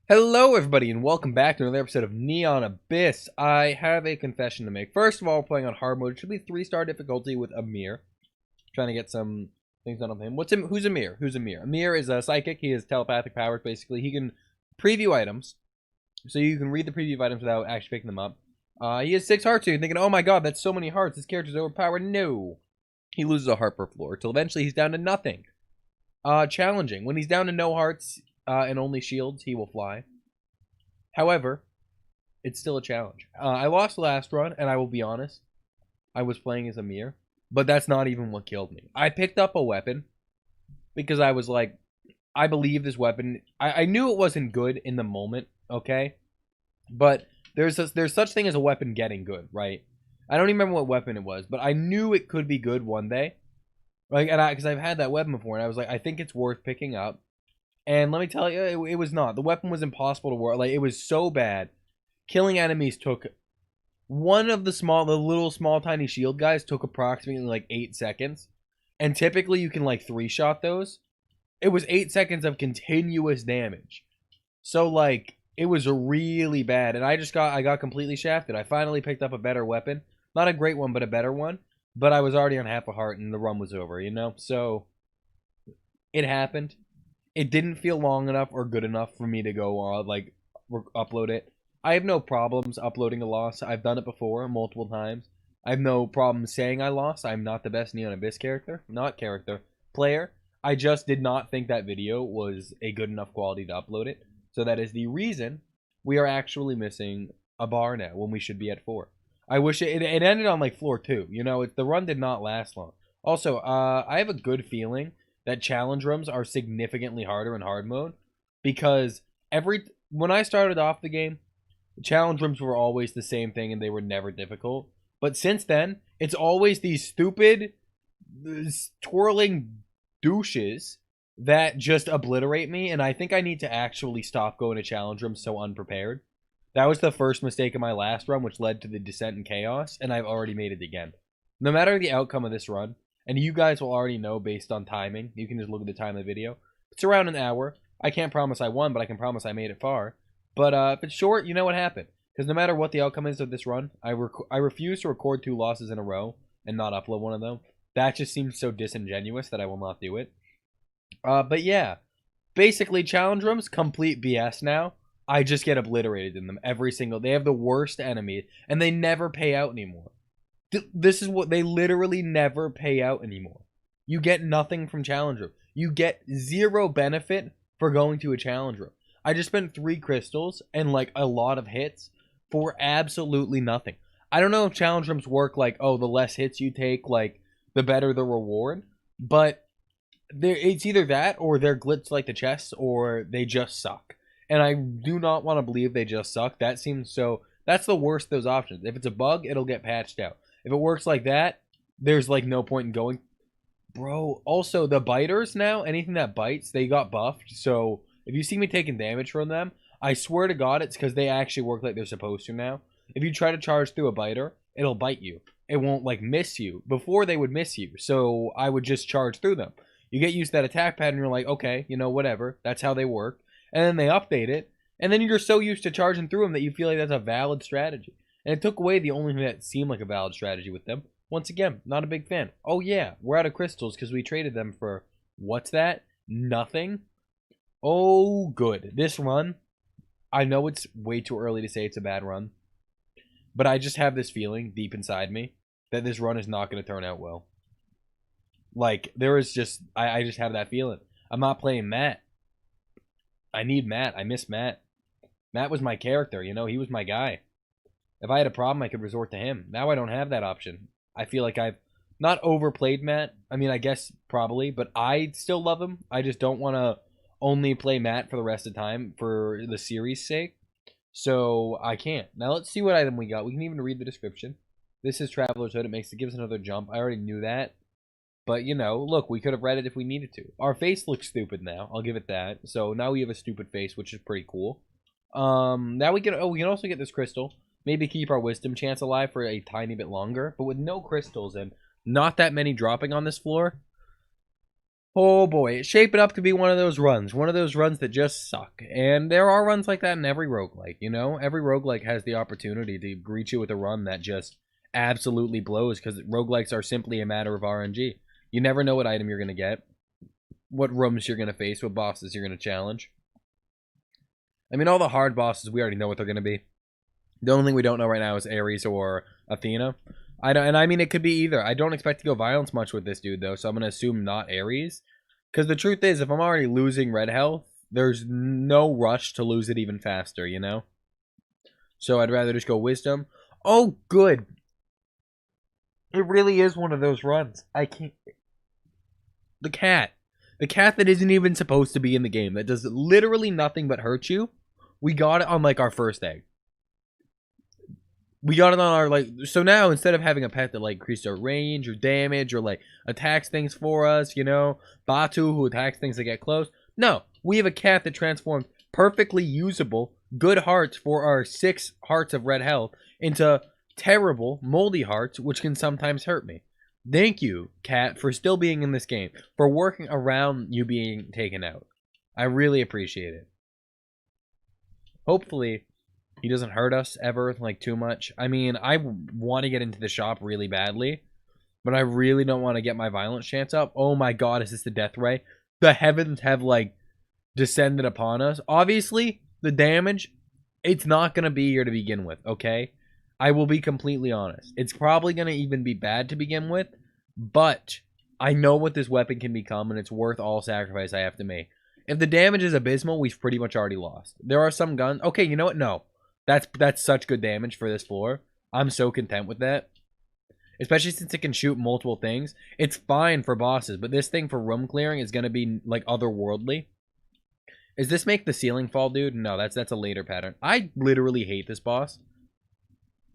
Hello, everybody, and welcome back to another episode of Neon Abyss. I have a confession to make. First of all, playing on hard mode. It should be 3-star difficulty with Amir. Trying to get some things done on him. Who's Amir? Who's Amir? Amir is a psychic. He has telepathic powers, basically. He can preview items. So you can read the preview of items without actually picking them up. He has 6 hearts, so you're thinking, oh my god, that's so many hearts. This character's overpowered. No. He loses a heart per floor, till eventually he's down to nothing. Challenging. When he's down to no hearts, and only shields, he will fly. However, it's still a challenge. I lost the last run, and I will be honest, I was playing as Amir, but that's not even what killed me. I picked up a weapon because I was like, I believe this weapon. I knew it wasn't good in the moment, okay? But there's such thing as a weapon getting good, right? I don't even remember what weapon it was, but I knew it could be good one day. Like, and because I've had that weapon before, and I was like, I think it's worth picking up. And let me tell you, it was not. The weapon was impossible to work. Like, it was so bad. Killing enemies took... One of the little small tiny shield guys took approximately like 8 seconds. And typically you can like 3-shot those. It was 8 seconds of continuous damage. So like, it was really bad. And I got completely shafted. I finally picked up a better weapon. Not a great one, but a better one. But I was already on half a heart and the run was over, you know? So, it happened. It didn't feel long enough or good enough for me to go upload it. I have no problems uploading a loss. I've done it before multiple times. I have no problem saying I lost. I'm not the best Neon Abyss player. I just did not think that video was a good enough quality to upload it. So that is the reason we are actually missing a bar now when we should be at 4. I wish it ended on like floor 2. You know, the run did not last long. Also, I have a good feeling that challenge rooms are significantly harder in hard mode because when I started off the game, challenge rooms were always the same thing and they were never difficult. But since then, it's always these stupid twirling douches that just obliterate me, and I think I need to actually stop going to challenge rooms so unprepared. That was the first mistake of my last run, which led to the descent and chaos, and I've already made it again. No matter the outcome of this run, and you guys will already know based on timing. You can just look at the time of the video. It's around an hour. I can't promise I won, but I can promise I made it far. But if it's short, you know what happened. Because no matter what the outcome is of this run, I refuse to record 2 losses in a row and not upload one of them. That just seems so disingenuous that I will not do it. But yeah, basically challenge rooms, complete BS now. I just get obliterated in them every single. They have the worst enemy, and they never pay out anymore. This is what they literally never pay out anymore. You get nothing from challenge room. You get 0 benefit for going to a challenge room. I just spent 3 crystals and like a lot of hits for absolutely nothing. I don't know if challenge rooms work like, oh, the less hits you take, like the better the reward. But it's either that or they're glitched like the chests or they just suck. And I do not want to believe they just suck. That seems so... That's the worst of those options. If it's a bug, it'll get patched out. If it works like that, there's like no point in going. Bro, also the biters now, anything that bites, they got buffed. So if you see me taking damage from them, I swear to God, it's because they actually work like they're supposed to now. If you try to charge through a biter, it'll bite you. It won't like miss you. Before they would miss you, so I would just charge through them. You get used to that attack pattern, you're like, okay, you know, whatever. That's how they work. And then they update it, and then you're so used to charging through them that you feel like that's a valid strategy. And it took away the only thing that seemed like a valid strategy with them. Once again, not a big fan. Oh yeah, we're out of crystals because we traded them for... What's that? Nothing? Oh, good. This run, I know it's way too early to say it's a bad run, but I just have this feeling deep inside me that this run is not going to turn out well. Like, there is just... I just have that feeling. I'm not playing Matt. I need Matt. I miss Matt. Matt was my character, you know? He was my guy. If I had a problem, I could resort to him. Now I don't have that option. I feel like I've not overplayed Matt. I mean, I guess probably, but I still love him. I just don't want to only play Matt for the rest of the time for the series' sake. So I can't. Now let's see what item we got. We can even read the description. This is Traveler's Hood. It gives us another jump. I already knew that. But, you know, look, we could have read it if we needed to. Our face looks stupid now. I'll give it that. So now we have a stupid face, which is pretty cool. Now we can also get this crystal. Maybe keep our wisdom chance alive for a tiny bit longer. But with no crystals and not that many dropping on this floor, Oh boy, it's shaping up to be one of those runs. One of those runs that just suck. And there are runs like that in every roguelike, you know? Every roguelike has the opportunity to greet you with a run that just absolutely blows, because roguelikes are simply a matter of RNG. You never know what item you're going to get, what rooms you're going to face, what bosses you're going to challenge. I mean, all the hard bosses, we already know what they're going to be. The only thing we don't know right now is Ares or Athena. I mean, it could be either. I don't expect to go violence much with this dude, though, so I'm going to assume not Ares. Because the truth is, if I'm already losing red health, there's no rush to lose it even faster, you know? So I'd rather just go wisdom. Oh, good. It really is one of those runs. I can't... The cat. The cat that isn't even supposed to be in the game. That does literally nothing but hurt you. We got it on, like, our first egg. We got it on our, like... So now, instead of having a pet that, like, increases our range or damage or, like, attacks things for us, you know? Batu, who attacks things that get close. No. We have a cat that transforms perfectly usable good hearts for our 6 hearts of red health into terrible, moldy hearts, which can sometimes hurt me. Thank you, cat, for still being in this game. For working around you being taken out. I really appreciate it. Hopefully, he doesn't hurt us ever, like, too much. I mean, I want to get into the shop really badly, but I really don't want to get my violence chance up. Oh my god, is this the death ray? The heavens have, like, descended upon us. Obviously, the damage, it's not going to be here to begin with, okay? I will be completely honest. It's probably going to even be bad to begin with, but I know what this weapon can become, and it's worth all sacrifice I have to make. If the damage is abysmal, we've pretty much already lost. There are some guns... Okay, you know what? No. That's such good damage for this floor. I'm so content with that. Especially since it can shoot multiple things. It's fine for bosses, but this thing for room clearing is going to be, like, otherworldly. Does this make the ceiling fall, dude? No, that's a later pattern. I literally hate this boss.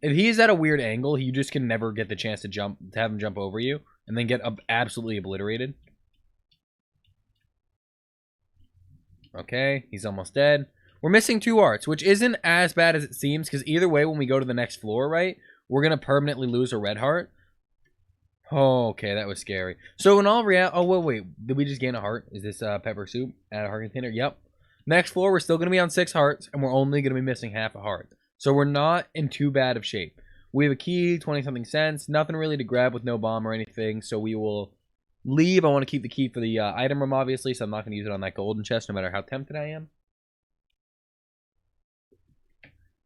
If he is at a weird angle, you just can never get the chance to have him jump over you, and then get absolutely obliterated. Okay, he's almost dead. We're missing 2 arts, which isn't as bad as it seems, because either way, when we go to the next floor, right, we're going to permanently lose a red heart. Oh, okay, that was scary. So in all reality... Oh, wait. Did we just gain a heart? Is this pepper soup? Add a heart container? Yep. Next floor, we're still going to be on 6 hearts, and we're only going to be missing half a heart. So we're not in too bad of shape. We have a key, 20-something cents. Nothing really to grab with no bomb or anything, so we will leave. I want to keep the key for the item room, obviously, so I'm not going to use it on that golden chest, no matter how tempted I am.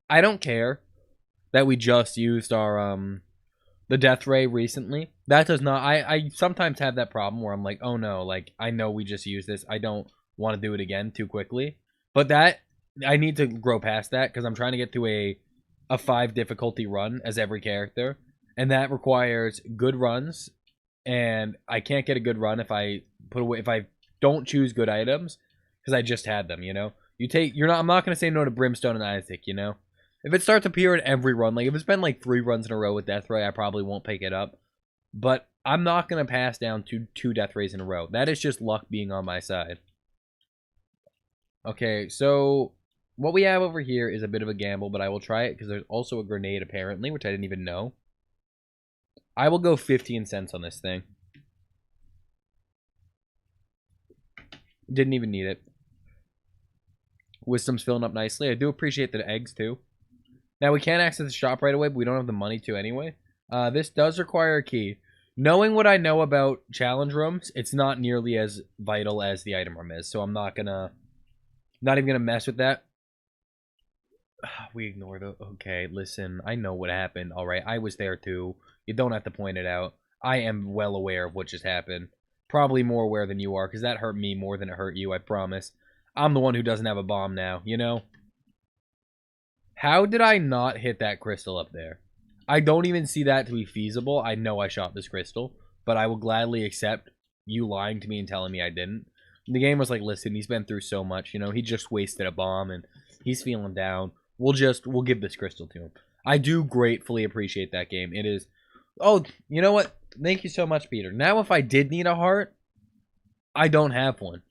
I don't care that we just used our, the death ray recently. That does not... I sometimes have that problem where I'm like, oh no, like, I know we just used this. I don't want to do it again too quickly. But that... I need to grow past that, because I'm trying to get to a 5 difficulty run as every character, and that requires good runs, and I can't get a good run if I don't choose good items, because I just had them, you know? I'm not gonna say no to Brimstone and Isaac, you know? If it starts appearing every run, like if it's been like 3 runs in a row with Death Ray, I probably won't pick it up, but I'm not gonna pass down 2 Death Rays in a row. That is just luck being on my side. Okay, so what we have over here is a bit of a gamble, but I will try it because there's also a grenade apparently, which I didn't even know. I will go 15 cents on this thing. Didn't even need it. Wisdom's filling up nicely. I do appreciate the eggs too. Now we can't access the shop right away, but we don't have the money to anyway. This does require a key. Knowing what I know about challenge rooms, it's not nearly as vital as the item room is, so I'm not even gonna mess with that. We ignore the... Okay, listen, I know what happened, alright? I was there too. You don't have to point it out. I am well aware of what just happened. Probably more aware than you are, because that hurt me more than it hurt you, I promise. I'm the one who doesn't have a bomb now, you know? How did I not hit that crystal up there? I don't even see that to be feasible. I know I shot this crystal, but I will gladly accept you lying to me and telling me I didn't. The game was like, listen, he's been through so much, you know? He just wasted a bomb, and he's feeling down. We'll give this crystal to him. I do gratefully appreciate that game. It is... Oh, you know what? Thank you so much, Peter. Now if I did need a heart, I don't have one.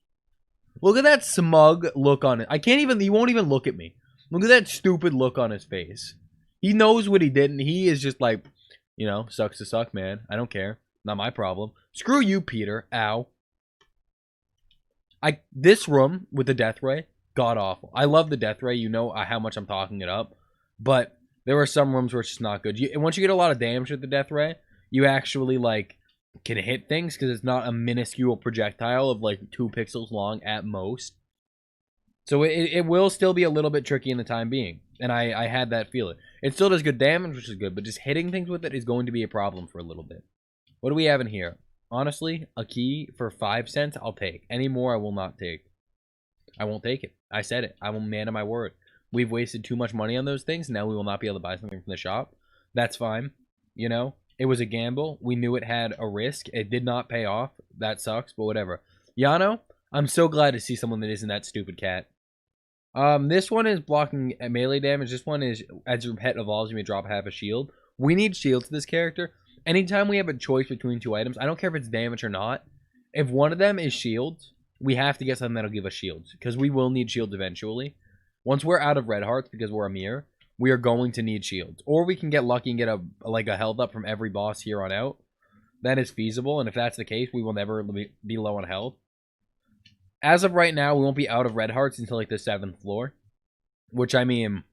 Look at that smug look on it. He won't even look at me. Look at that stupid look on his face. He knows what he did, and he is just like, you know, sucks to suck, man. I don't care. Not my problem. Screw you, Peter. Ow. This room with the death ray, god awful. I love the death ray. You know how much I'm talking it up, but there are some rooms where it's just not good. And once you get a lot of damage with the death ray, you actually like can hit things because it's not a minuscule projectile of like 2 pixels long at most. So it will still be a little bit tricky in the time being, and I had that feeling. It still does good damage, which is good, but just hitting things with it is going to be a problem for a little bit. What do we have in here? Honestly, a key for 5 cents, I'll take. Any more, I will not take. I won't take it. I said it. I'm a man of my word. We've wasted too much money on those things. Now we will not be able to buy something from the shop. That's fine. You know, it was a gamble. We knew it had a risk. It did not pay off. That sucks, but whatever. Yano, I'm so glad to see someone that isn't that stupid cat. This one is blocking melee damage. This one is, as your pet evolves, you may drop half a shield. We need shields to this character. Anytime we have a choice between 2 items, I don't care if it's damage or not. If one of them is shields, we have to get something that'll give us shields, because we will need shields eventually. Once we're out of red hearts, because we're Amir, we are going to need shields. Or we can get lucky and get a health up from every boss here on out. That is feasible, and if that's the case, we will never be low on health. As of right now, we won't be out of red hearts until like the 7th floor. Which, I mean,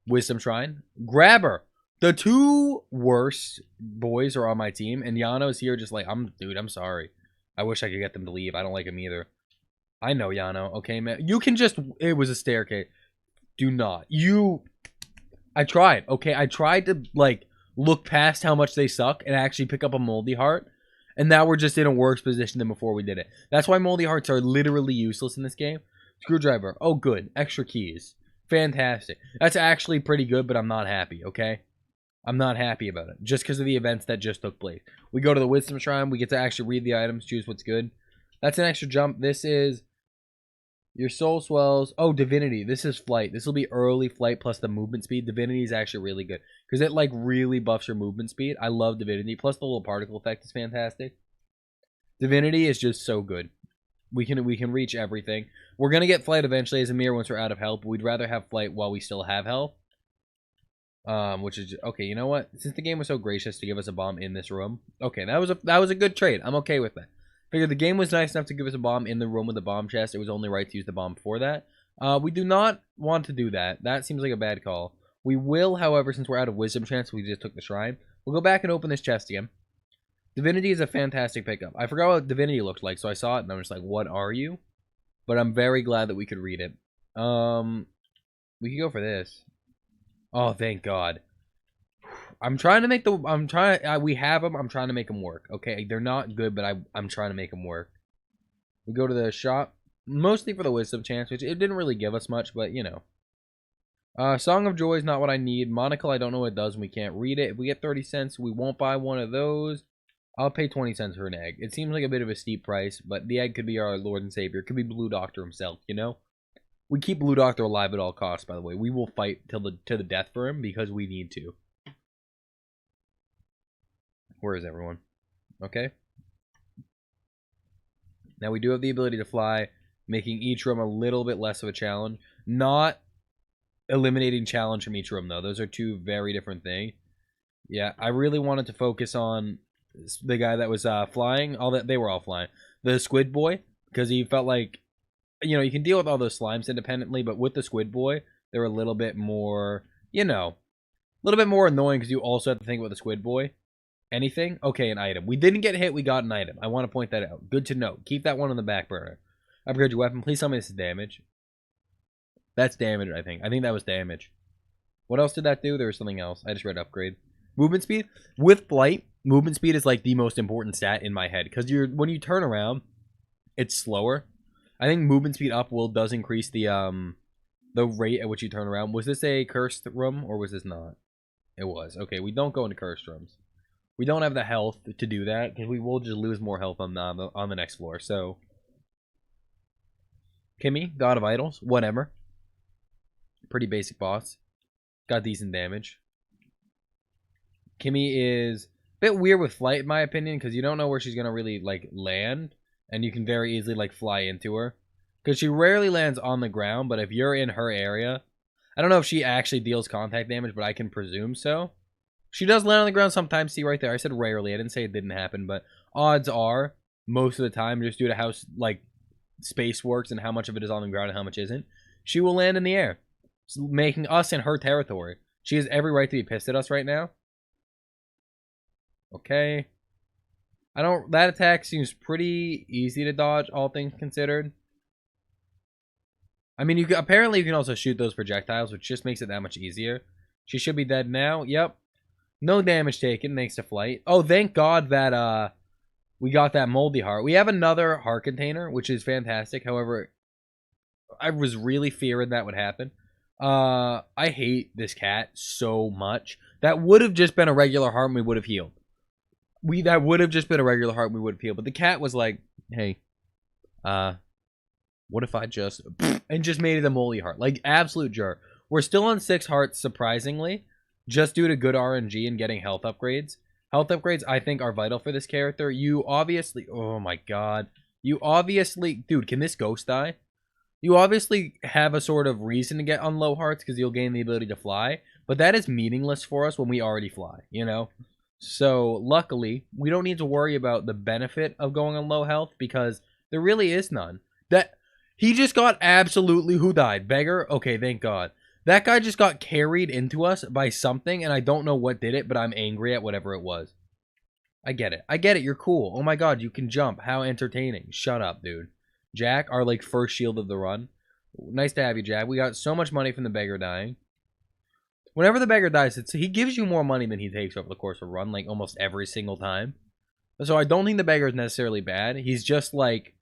Wisdom Shrine. Grabber! The 2 worst boys are on my team, and Yano's here just like, dude, I'm sorry. I wish I could get them to leave. I don't like him either. I know, Yano. Okay, man. You can just... It was a staircase. Do not. I tried, okay? I tried to, like, look past how much they suck and actually pick up a moldy heart. And now we're just in a worse position than before we did it. That's why moldy hearts are literally useless in this game. Screwdriver. Oh, good. Extra keys. Fantastic. That's actually pretty good, but I'm not happy, okay? I'm not happy about it. Just because of the events that just took place. We go to the Wisdom Shrine. We get to actually read the items, choose what's good. That's an extra jump. This is... Your soul swells. Oh, Divinity. This is flight. This will be early flight plus the movement speed. Divinity is actually really good. Because it, like, really buffs your movement speed. I love Divinity. Plus the little particle effect is fantastic. Divinity is just so good. We can reach everything. We're going to get flight eventually as Amir once we're out of health. But we'd rather have flight while we still have health. Which is... Okay, you know what? Since the game was so gracious to give us a bomb in this room. Okay, that was a good trade. I'm okay with that. Figured the game was nice enough to give us a bomb in the room with the bomb chest. It was only right to use the bomb for that. We do not want to do that. That seems like a bad call. We will, however, since we're out of wisdom chance, we just took the shrine. We'll go back and open this chest again. Divinity is a fantastic pickup. I forgot what Divinity looked like, so I saw it and I'm just like, what are you? But I'm very glad that we could read it. We could go for this. Oh, thank God. I'm trying to make we have them. I'm trying to make them work. Okay, they're not good, but I'm trying to make them work. We go to the shop, mostly for the wisdom chance, which it didn't really give us much, but you know. Song of Joy is not what I need. Monocle, I don't know what it does, and we can't read it. If we get 30 cents, we won't buy one of those. I'll pay 20 cents for an egg. It seems like a bit of a steep price, but the egg could be our Lord and Savior. It could be Blue Doctor himself, you know? We keep Blue Doctor alive at all costs, by the way. We will fight to the death for him because we need to. Where is everyone? Okay. Now we do have the ability to fly, making each room a little bit less of a challenge. Not eliminating challenge from each room, though. Those are 2 very different things. Yeah, I really wanted to focus on the guy that was flying. They were all flying. The Squid Boy, because he felt like, you know, you can deal with all those slimes independently, but with the Squid Boy, they're a little bit more, you know, a little bit more annoying because you also have to think about the Squid Boy. Anything? Okay, an item. We didn't get hit, we got an item. I want to point that out. Good to know. Keep that one on the back burner. Upgrade your weapon. Please tell me this is damage. That's damage, I think. I think that was damage. What else did that do? There was something else. I just read upgrade. Movement speed. With flight, movement speed is like the most important stat in my head. Because when you turn around, it's slower. I think movement speed up does increase the rate at which you turn around. Was this a cursed room or was this not? It was. Okay, we don't go into cursed rooms. We don't have the health to do that, because we will just lose more health on the next floor, so... Kimmy, God of Idols, whatever. Pretty basic boss. Got decent damage. Kimmy is a bit weird with flight, in my opinion, because you don't know where she's going to really, like, land, and you can very easily, like, fly into her. Because she rarely lands on the ground, but if you're in her area... I don't know if she actually deals contact damage, but I can presume so. She does land on the ground sometimes. See right there. I said rarely. I didn't say it didn't happen, but odds are most of the time, just due to how like space works and how much of it is on the ground and how much isn't, she will land in the air, making us in her territory. She has every right to be pissed at us right now. Okay. That attack seems pretty easy to dodge, all things considered. I mean, apparently you can also shoot those projectiles, which just makes it that much easier. She should be dead now. Yep. No damage taken thanks to flight. Oh, thank God that we got that moldy heart. We have another heart container, which is fantastic. However, I was really fearing that would happen. I hate this cat so much. That would have just been a regular heart and we would have healed. That would have just been a regular heart and we would have healed. But the cat was like, hey, what if I just... and just made it a moldy heart. Like, absolute jerk. We're still on 6 hearts, surprisingly, just due to good RNG and getting health upgrades. Health upgrades, I think, are vital for this character. You obviously... oh, my God. You obviously... dude, can this ghost die? You obviously have a sort of reason to get on low hearts because you'll gain the ability to fly. But that is meaningless for us when we already fly, you know? So, luckily, we don't need to worry about the benefit of going on low health because there really is none. He just got absolutely... who died? Beggar? Okay, thank God. That guy just got carried into us by something, and I don't know what did it, but I'm angry at whatever it was. I get it. I get it. You're cool. Oh my God, you can jump. How entertaining. Shut up, dude. Jack, our, like, first shield of the run. Nice to have you, Jack. We got so much money from the beggar dying. Whenever the beggar dies, he gives you more money than he takes over the course of a run, like, almost every single time. So I don't think the beggar is necessarily bad. He's just, like...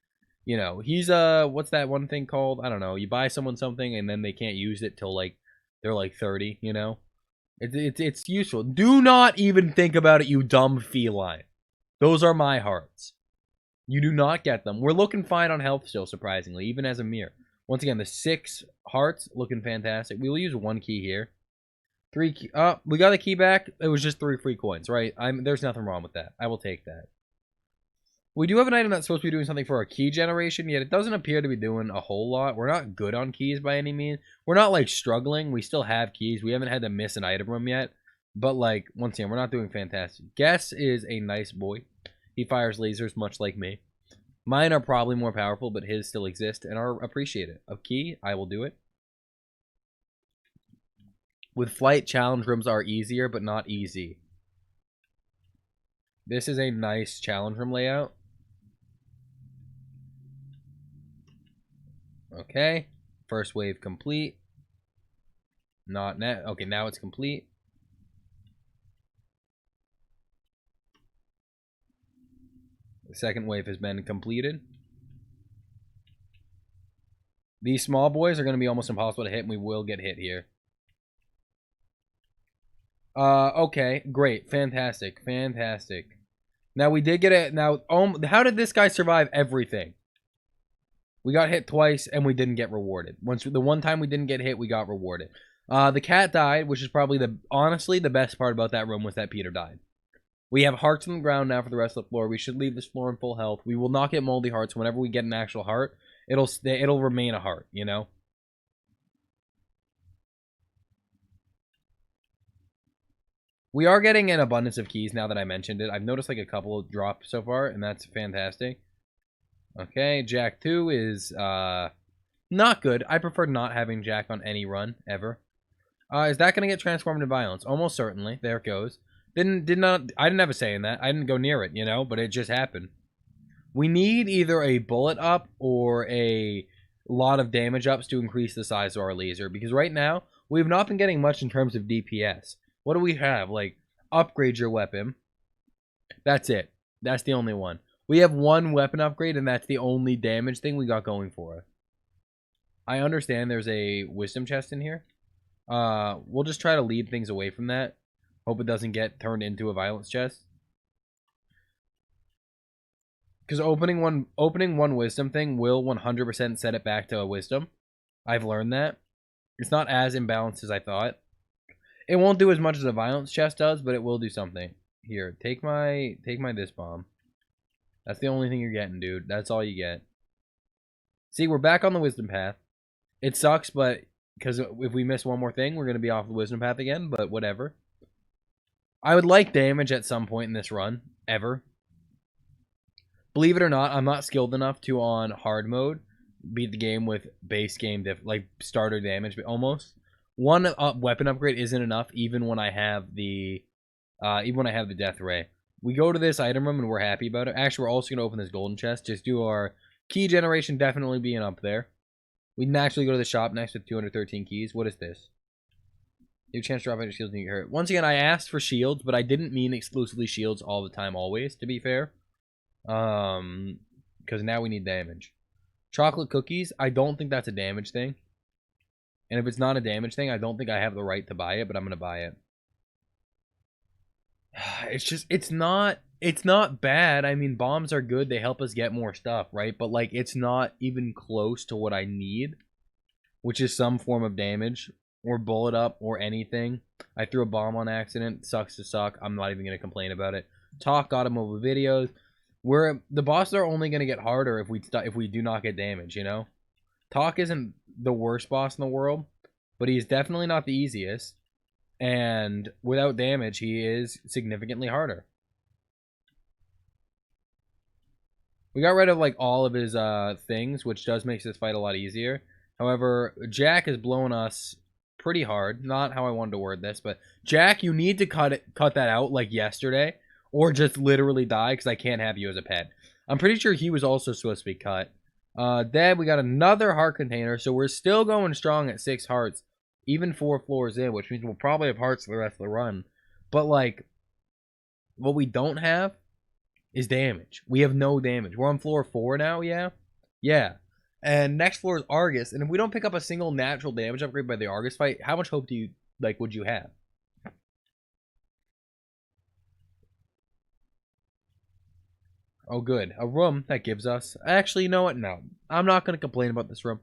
you know, he's, what's that one thing called? I don't know. You buy someone something and then they can't use it till, like, they're, like, 30, you know? It's useful. Do not even think about it, you dumb feline. Those are my hearts. You do not get them. We're looking fine on health still, surprisingly, even as Amir. Once again, the 6 hearts looking fantastic. We will use 1 key here. 3 key. Oh, we got a key back. It was just 3 free coins, right? There's nothing wrong with that. I will take that. We do have an item that's supposed to be doing something for our key generation, yet it doesn't appear to be doing a whole lot. We're not good on keys by any means. We're not, like, struggling. We still have keys. We haven't had to miss an item room yet. But, like, once again, we're not doing fantastic. Guess is a nice boy. He fires lasers, much like me. Mine are probably more powerful, but his still exist and are appreciated. A key, I will do it. With flight, challenge rooms are easier, but not easy. This is a nice challenge room layout. Okay, first wave complete. Not net. Okay, now it's complete. The second wave has been completed. These small boys are going to be almost impossible to hit, and we will get hit here. Okay, great, fantastic, fantastic. Now we did get it. Now, how did this guy survive everything? We got hit twice, and we didn't get rewarded. The one time we didn't get hit, we got rewarded. The cat died, which is probably honestly the best part about that room was that Peter died. We have hearts on the ground now for the rest of the floor. We should leave this floor in full health. We will not get moldy hearts. Whenever we get an actual heart, it'll remain a heart, you know? We are getting an abundance of keys now that I mentioned it. I've noticed like a couple of drops so far, and that's fantastic. Okay, Jack 2 is not good. I prefer not having Jack on any run, ever. Is that going to get transformed into violence? Almost certainly. There it goes. I didn't have a say in that. I didn't go near it, you know, but it just happened. We need either a bullet up or a lot of damage ups to increase the size of our laser, because right now, we've not been getting much in terms of DPS. What do we have? Like, upgrade your weapon. That's it. That's the only one. We have 1 weapon upgrade, and that's the only damage thing we got going for us. I understand there's a wisdom chest in here. We'll just try to lead things away from that. Hope it doesn't get turned into a violence chest. Because opening one wisdom thing will 100% set it back to a wisdom. I've learned that. It's not as imbalanced as I thought. It won't do as much as a violence chest does, but it will do something. Here, take my this bomb. That's the only thing you're getting, dude. That's all you get. See, we're back on the wisdom path. It sucks, but because if we miss one more thing, we're going to be off the wisdom path again, but whatever. I would like damage at some point in this run, ever. Believe it or not, I'm not skilled enough to on hard mode beat the game with base game like starter damage, but almost. One weapon upgrade isn't enough, even when I have the death ray. We go to this item room and we're happy about it. Actually, we're also gonna open this golden chest. Just do our key generation definitely being up there. We can actually go to the shop next with 213 keys. What is this? New chance to drop extra shields when you get hurt. Once again, I asked for shields, but I didn't mean exclusively shields all the time, always, to be fair. Because now we need damage. Chocolate cookies, I don't think that's a damage thing. And if it's not a damage thing, I don't think I have the right to buy it, but I'm going to buy it. It's just, it's not bad. I mean, bombs are good. They help us get more stuff, right? But, like, it's not even close to what I need, which is some form of damage, or bullet up, or anything. I threw a bomb on accident. Sucks to suck. I'm not even going to complain about it. Talk got him over videos. The bosses are only going to get harder if we do not get damage, you know? Talk isn't the worst boss in the world, but he's definitely not the easiest. And without damage, he is significantly harder. We got rid of, like, all of his things, which does make this fight a lot easier. However, Jack is blowing us pretty hard. Not how I wanted to word this, but Jack, you need to cut that out like yesterday, or just literally die, because I can't have you as a pet. I'm pretty sure he was also supposed to be cut. Then we got another heart container, so we're still going strong at 6 hearts, even 4 floors in, which means we'll probably have hearts for the rest of the run. But, like, what we don't have is damage. We have no damage. We're on floor 4 now, yeah? Yeah. And next floor is Argus, and if we don't pick up a single natural damage upgrade by the Argus fight, how much hope do you, like, would you have? Oh, good. A room that gives us... Actually, you know what? No. I'm not going to complain about this room.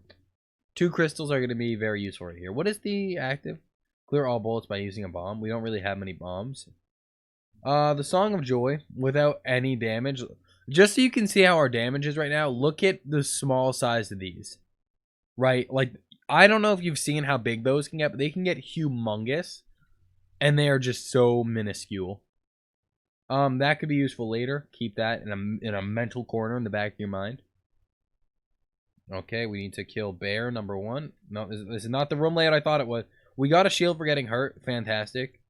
2 crystals are going to be very useful right here. What is the active? Clear all bullets by using a bomb. We don't really have many bombs. The Song of Joy, without any damage. Just so you can see how our damage is right now, look at the small size of these. Right? Like, I don't know if you've seen how big those can get, but they can get humongous. And they are just so minuscule. That could be useful later. Keep that in a mental corner in the back of your mind. Okay, we need to kill bear, number 1. No, this is not the room layout I thought it was. We got a shield for getting hurt. Fantastic.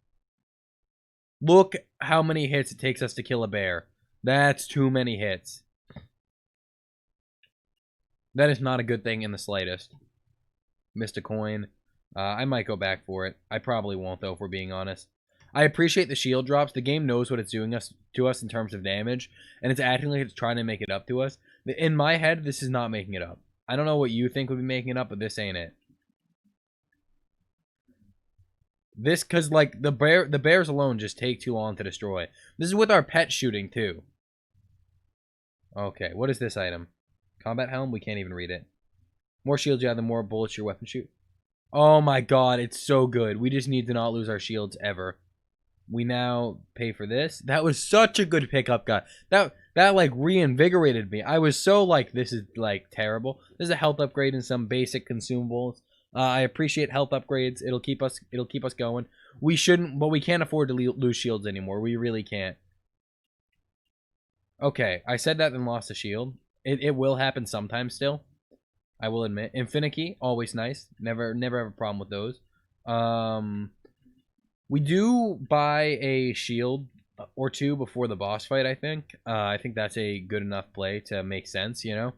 Look how many hits it takes us to kill a bear. That's too many hits. That is not a good thing in the slightest. Missed a coin. I might go back for it. I probably won't, though, if we're being honest. I appreciate the shield drops. The game knows what it's doing to us in terms of damage, and it's acting like it's trying to make it up to us. In my head, this is not making it up. I don't know what you think would be making it up, but this ain't it. This, because, like, the bears alone just take too long to destroy. This is with our pet shooting, too. Okay, what is this item? Combat helm? We can't even read it. More shields you have, the more bullets your weapon shoot. Oh my god, it's so good. We just need to not lose our shields ever. We now pay for this. That was such a good pickup, guy. That like reinvigorated me. I was so like, this is like terrible. This is a health upgrade and some basic consumables. I appreciate health upgrades. It'll keep us going. We shouldn't, but we can't afford to lose shields anymore. We really can't. Okay, I said that and lost a shield. It will happen sometime still. I will admit. Infinity, always nice. Never have a problem with those. We do buy a shield or 2 before the boss fight, I think. I think that's a good enough play to make sense, you know?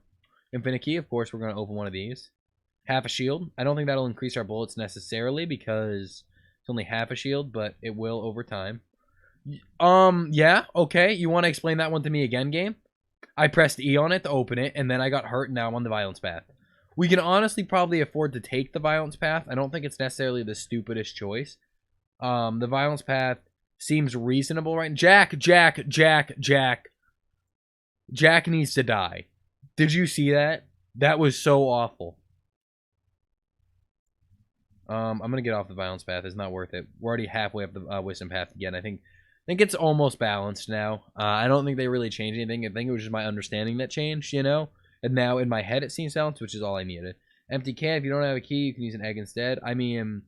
Infinity, of course, we're going to open one of these. Half a shield. I don't think that'll increase our bullets necessarily because it's only half a shield, but it will over time. Yeah, okay. You want to explain that one to me again, game? I pressed E on it to open it, and then I got hurt, and now I'm on the violence path. We can honestly probably afford to take the violence path. I don't think it's necessarily the stupidest choice. The violence path seems reasonable, right? Jack needs to die. Did you see that? That was so awful. I'm gonna get off the violence path. It's not worth it. We're already halfway up the wisdom path again. I think it's almost balanced now. I don't think they really changed anything. I think it was just my understanding that changed, you know? And now in my head it seems balanced, which is all I needed. Empty can. If you don't have a key, you can use an egg instead. I mean,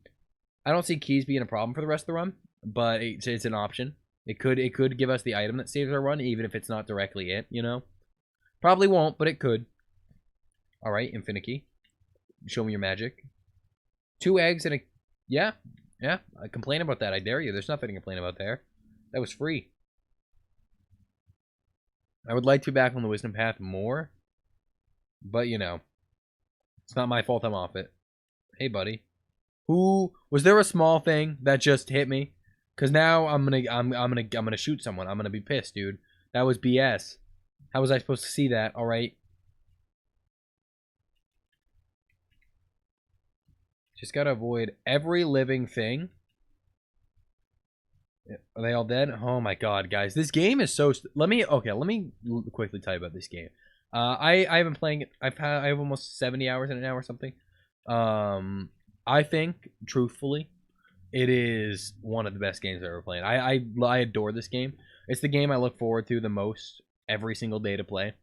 I don't see keys being a problem for the rest of the run, but it's an option. It could give us the item that saves our run, even if it's not directly it, you know? Probably won't, but it could. All right, infinite key. Show me your magic. 2 eggs and a... Yeah, yeah. I complain about that. I dare you. There's nothing to complain about there. That was free. I would like to be back on the wisdom path more. But, you know. It's not my fault I'm off it. Hey, buddy. Who... Was there a small thing that just hit me? Because now I'm gonna shoot someone. I'm gonna be pissed, dude. That was BS. How was I supposed to see that? All right. Just gotta avoid every living thing. Are they all dead? Oh my god, guys. This game is so... Let me quickly tell you about this game. I haven't playing it. I have almost 70 hours in it now or something. I think, truthfully, it is one of the best games I've ever played. I adore this game. It's the game I look forward to the most every single day to play.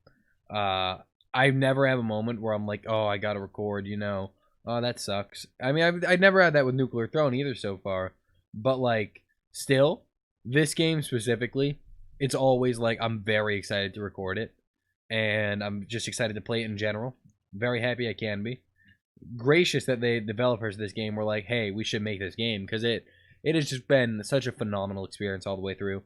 I never have a moment where I'm like, oh, I gotta record, you know. Oh, that sucks. I mean, I never had that with Nuclear Throne either so far. But, like, still, this game specifically, it's always like I'm very excited to record it. And I'm just excited to play it in general. Very happy I can be. Gracious that the developers of this game were like, hey, we should make this game. Because it has just been such a phenomenal experience all the way through.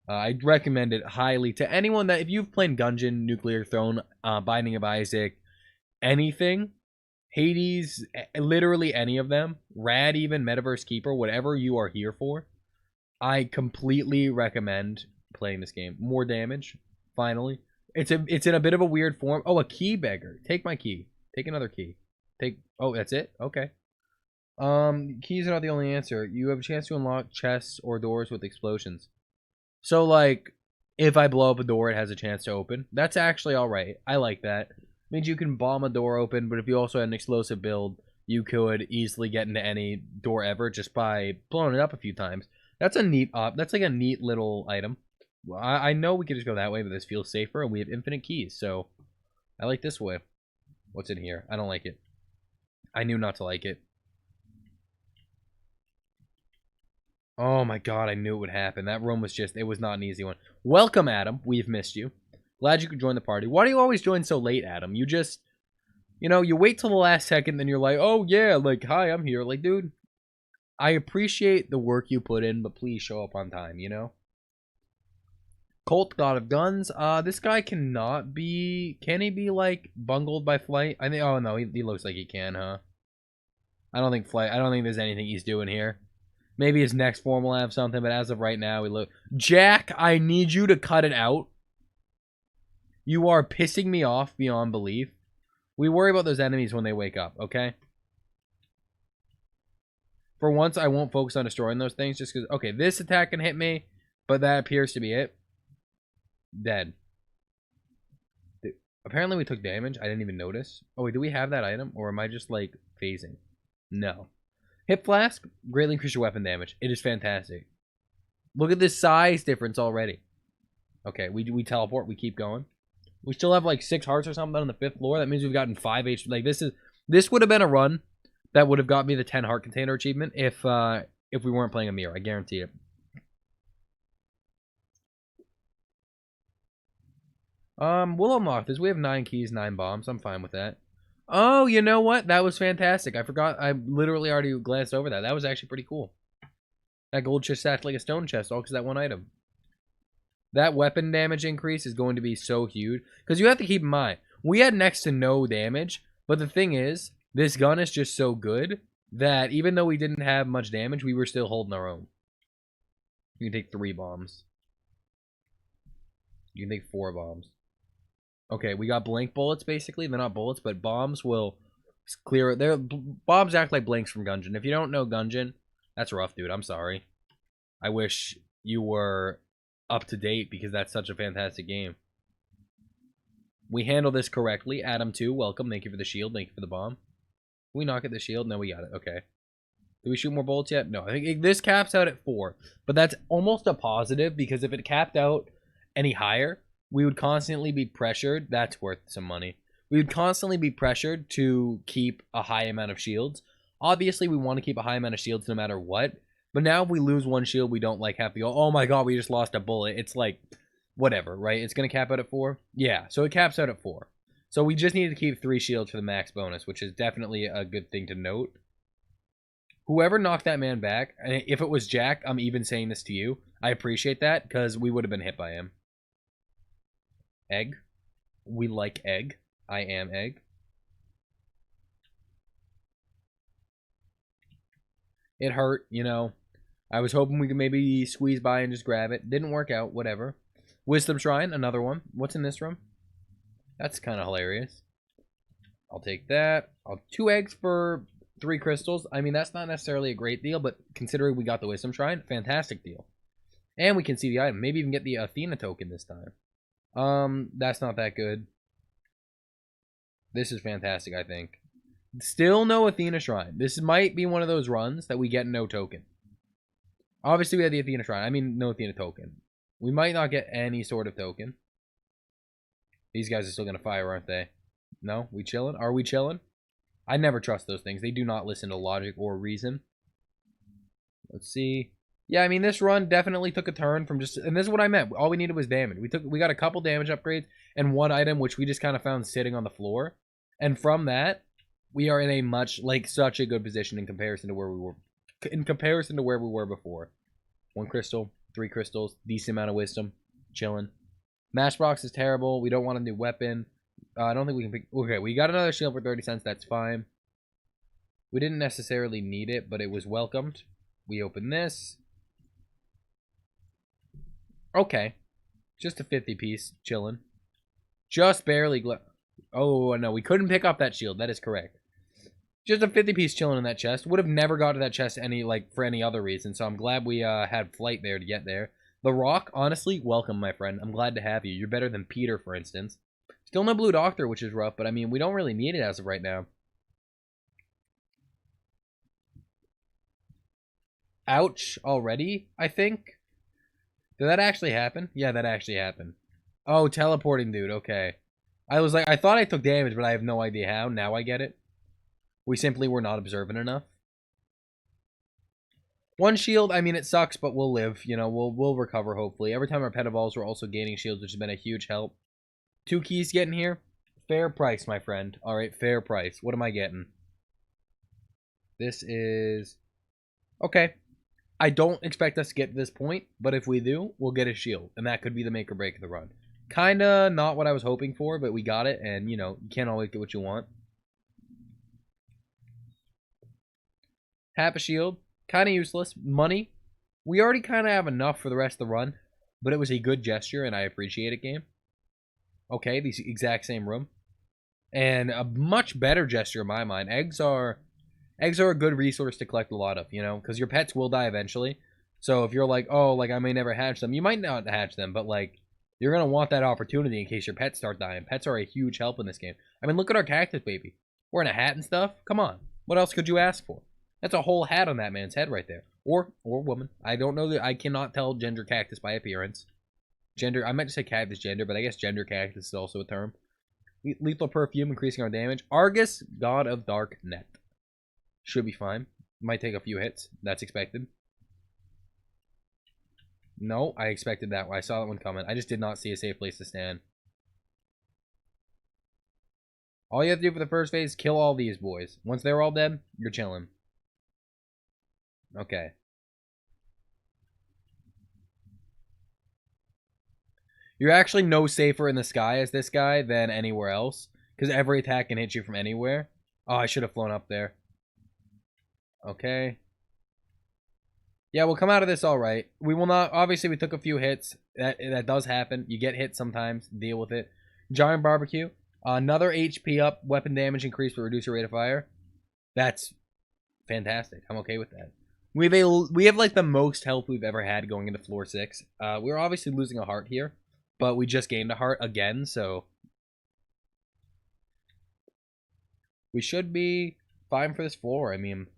I'd recommend it highly to anyone that, if you've played Gungeon, Nuclear Throne, Binding of Isaac, anything... Hades, literally any of them, Rad even, Metaverse Keeper, whatever you are here for, I completely recommend playing this game. More damage, finally. It's in a bit of a weird form. Oh, a key beggar. Take my key. Take another key. Oh, that's it? Okay. Keys are not the only answer. You have a chance to unlock chests or doors with explosions. So, like, if I blow up a door, it has a chance to open. That's actually alright. I like that. Means you can bomb a door open, but if you also had an explosive build, you could easily get into any door ever just by blowing it up a few times. That's a neat that's like a neat little item. Well, I know we could just go that way, but this feels safer, and we have infinite keys, so I like this way. What's in here? I don't like it. I knew not to like it. Oh my god, I knew it would happen. That room was just, it was not an easy one. Welcome, Adam. We've missed you. Glad you could join the party. Why do you always join so late, Adam? You just, you know, you wait till the last second, then you're like, oh, yeah, like, hi, I'm here. Like, dude, I appreciate the work you put in, but please show up on time, you know? Colt, God of Guns. This guy cannot be, can he be, like, bungled by flight? I think, oh, no, he looks like he can, huh? I don't think there's anything he's doing here. Maybe his next form will have something, but as of right now, we look. Jack, I need you to cut it out. You are pissing me off beyond belief. We worry about those enemies when they wake up, okay? For once, I won't focus on destroying those things just because... Okay, this attack can hit me, but that appears to be it. Dead. Apparently we took damage. I didn't even notice. Oh, wait, do we have that item? Or am I just, like, phasing? No. Hip Flask, greatly increase your weapon damage. It is fantastic. Look at this size difference already. Okay, we teleport. We keep going. We still have like 6 hearts or something on the 5th floor. That means we've gotten 5 HP. Like this would have been a run that would have got me the 10 heart container achievement if we weren't playing Amir. I guarantee it. We'll unlock this. We have 9 keys, 9 bombs. I'm fine with that. Oh, you know what? That was fantastic. I forgot. I literally already glanced over that. That was actually pretty cool. That gold chest acts like a stone chest, all because that one item. That weapon damage increase is going to be so huge. Because you have to keep in mind, we had next to no damage. But the thing is, this gun is just so good that even though we didn't have much damage, we were still holding our own. You can take 3 bombs. You can take 4 bombs. Okay, we got blank bullets, basically. They're not bullets, but bombs will clear it. Bombs act like blanks from Gungeon. If you don't know Gungeon, that's rough, dude. I'm sorry. I wish you were... up to date because that's such a fantastic game. We handle this correctly. Adam 2, welcome. Thank you for the shield. Thank you for the bomb. Can we knock at the shield? No, we got it. Okay. Did we shoot more bullets yet? No. I think this caps out at 4. But that's almost a positive because if it capped out any higher, we would constantly be pressured. That's worth some money. We would constantly be pressured to keep a high amount of shields. Obviously, we want to keep a high amount of shields no matter what. But now if we lose 1 shield, we don't like have to go, oh my god, we just lost a bullet. It's like, whatever, right? It's going to cap out at 4? Yeah, so it caps out at 4. So we just need to keep 3 shields for the max bonus, which is definitely a good thing to note. Whoever knocked that man back, if it was Jack, I'm even saying this to you. I appreciate that, because we would have been hit by him. Egg. We like egg. I am egg. It hurt, you know. I was hoping we could maybe squeeze by and just grab it. Didn't work out, whatever. Wisdom Shrine, another one. What's in this room? That's kind of hilarious. I'll take that. 2 eggs for 3 crystals. I mean, that's not necessarily a great deal, but considering we got the Wisdom Shrine, fantastic deal. And we can see the item. Maybe even get the Athena token this time. That's not that good. This is fantastic, I think. Still no Athena Shrine. This might be one of those runs that we get no token. Obviously, we had the Athena Shrine. I mean, no Athena token. We might not get any sort of token. These guys are still going to fire, aren't they? No? We chilling? Are we chilling? I never trust those things. They do not listen to logic or reason. Let's see. Yeah, I mean, this run definitely took a turn from just... And this is what I meant. All we needed was damage. We got a couple damage upgrades and 1 item, which we just kind of found sitting on the floor. And from that, we are in a much, like, such a good position in comparison to where we were. In comparison to where we were before. 1 crystal, 3 crystals, decent amount of wisdom, chilling. Matchbox is terrible. We don't want a new weapon. I don't think we can pick... Okay, we got another shield for 30 cents. That's fine. We didn't necessarily need it, but it was welcomed. We open this. Okay. Just a 50 piece. Chilling. Just barely... Oh, no. We couldn't pick up that shield. That is correct. Just a 50 piece chilling in that chest. Would have never got to that chest for any other reason. So I'm glad we had flight there to get there. The Rock, honestly, welcome, my friend. I'm glad to have you. You're better than Peter, for instance. Still no Blue Doctor, which is rough. But, I mean, we don't really need it as of right now. Ouch already, I think. Did that actually happen? Yeah, that actually happened. Oh, teleporting dude. Okay. I was like, I thought I took damage, but I have no idea how. Now I get it. We simply were not observant enough. 1 shield, I mean, it sucks, but we'll live. You know, we'll recover, hopefully. Every time our pet evolves, we're also gaining shields, which has been a huge help. 2 keys getting here. Fair price, my friend. All right, fair price. What am I getting? This is... Okay. I don't expect us to get to this point, but if we do, we'll get a shield. And that could be the make or break of the run. Kinda not what I was hoping for, but we got it. And, you know, you can't always get what you want. Half a shield. Kind of useless. Money. We already kind of have enough for the rest of the run. But it was a good gesture, and I appreciate it, game. Okay, the exact same room. And a much better gesture in my mind. Eggs are a good resource to collect a lot of, you know, because your pets will die eventually. So if you're like, oh, like I may never hatch them, you might not hatch them, but like you're going to want that opportunity in case your pets start dying. Pets are a huge help in this game. I mean, look at our cactus baby. Wearing a hat and stuff. Come on. What else could you ask for? That's a whole hat on that man's head right there. Or woman. I don't know. I cannot tell gender cactus by appearance. Gender, I meant to say cactus gender, but I guess gender cactus is also a term. Lethal perfume, increasing our damage. Argus, god of dark net. Should be fine. Might take a few hits. That's expected. No, I expected that. I saw that one coming. I just did not see a safe place to stand. All you have to do for the first phase, kill all these boys. Once they're all dead, you're chilling. Okay. You're actually no safer in the sky as this guy than anywhere else. Because every attack can hit you from anywhere. Oh, I should have flown up there. Okay. Yeah, we'll come out of this all right. We will not... Obviously, we took a few hits. That does happen. You get hit sometimes. Deal with it. Giant Barbecue. Another HP up. Weapon damage increase but reduce your rate of fire. That's fantastic. I'm okay with that. We have like the most health we've ever had going into floor 6. We're obviously losing a heart here. But we just gained a heart again, so... We should be fine for this floor. I mean...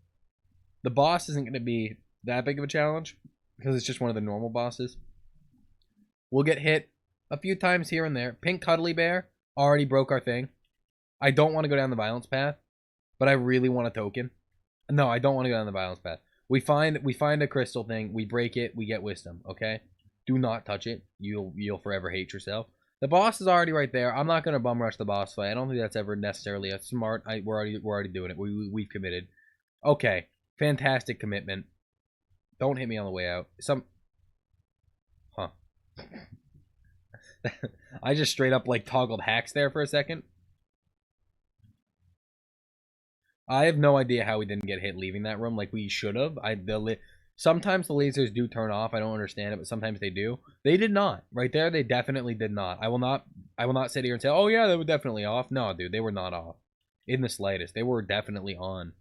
The boss isn't going to be that big of a challenge because it's just one of the normal bosses. We'll get hit a few times here and there. Pink Cuddly Bear already broke our thing. I don't want to go down the violence path, but I really want a token. No, I don't want to go down the violence path. We find a crystal thing. We break it. We get wisdom, okay? Do not touch it. You'll forever hate yourself. The boss is already right there. I'm not gonna bum rush the boss fight. I don't think that's ever necessarily a smart. We're already doing it. We've committed. Okay, fantastic commitment. Don't hit me on the way out. Huh. I just straight up like toggled hacks there for a second. I have no idea how we didn't get hit leaving that room like we should have. Sometimes the lasers do turn off. I don't understand it, but sometimes they do. They did not. Right there, they definitely did not. I will not sit here and say, "Oh yeah, they were definitely off." No, dude, they were not off in the slightest. They were definitely on.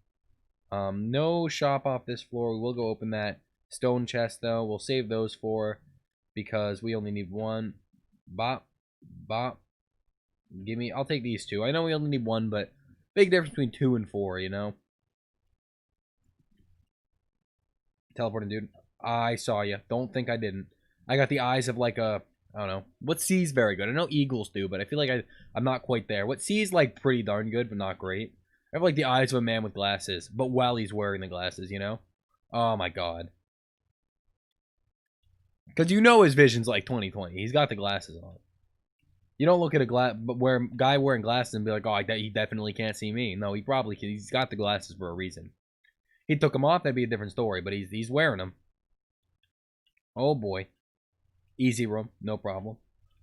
No shop off this floor. We will go open that stone chest though. We'll save those four because we only need one. Bop, bop. Give me. I'll take these two. I know we only need one, but big difference between 2 and 4, you know? Teleporting, dude. I saw you. Don't think I didn't. I got the eyes of like a... I don't know. What C's very good. I know Eagles do, but I feel like I'm not quite there. What C's like pretty darn good, but not great. I have like the eyes of a man with glasses, but while he's wearing the glasses, you know? Oh my god. Because you know his vision's like 20/20. He's got the glasses on. You don't look at a guy wearing glasses and be like, oh, he definitely can't see me. No, he probably can. He's got the glasses for a reason. He took them off, that'd be a different story, but he's wearing them. Oh boy. Easy room, no problem.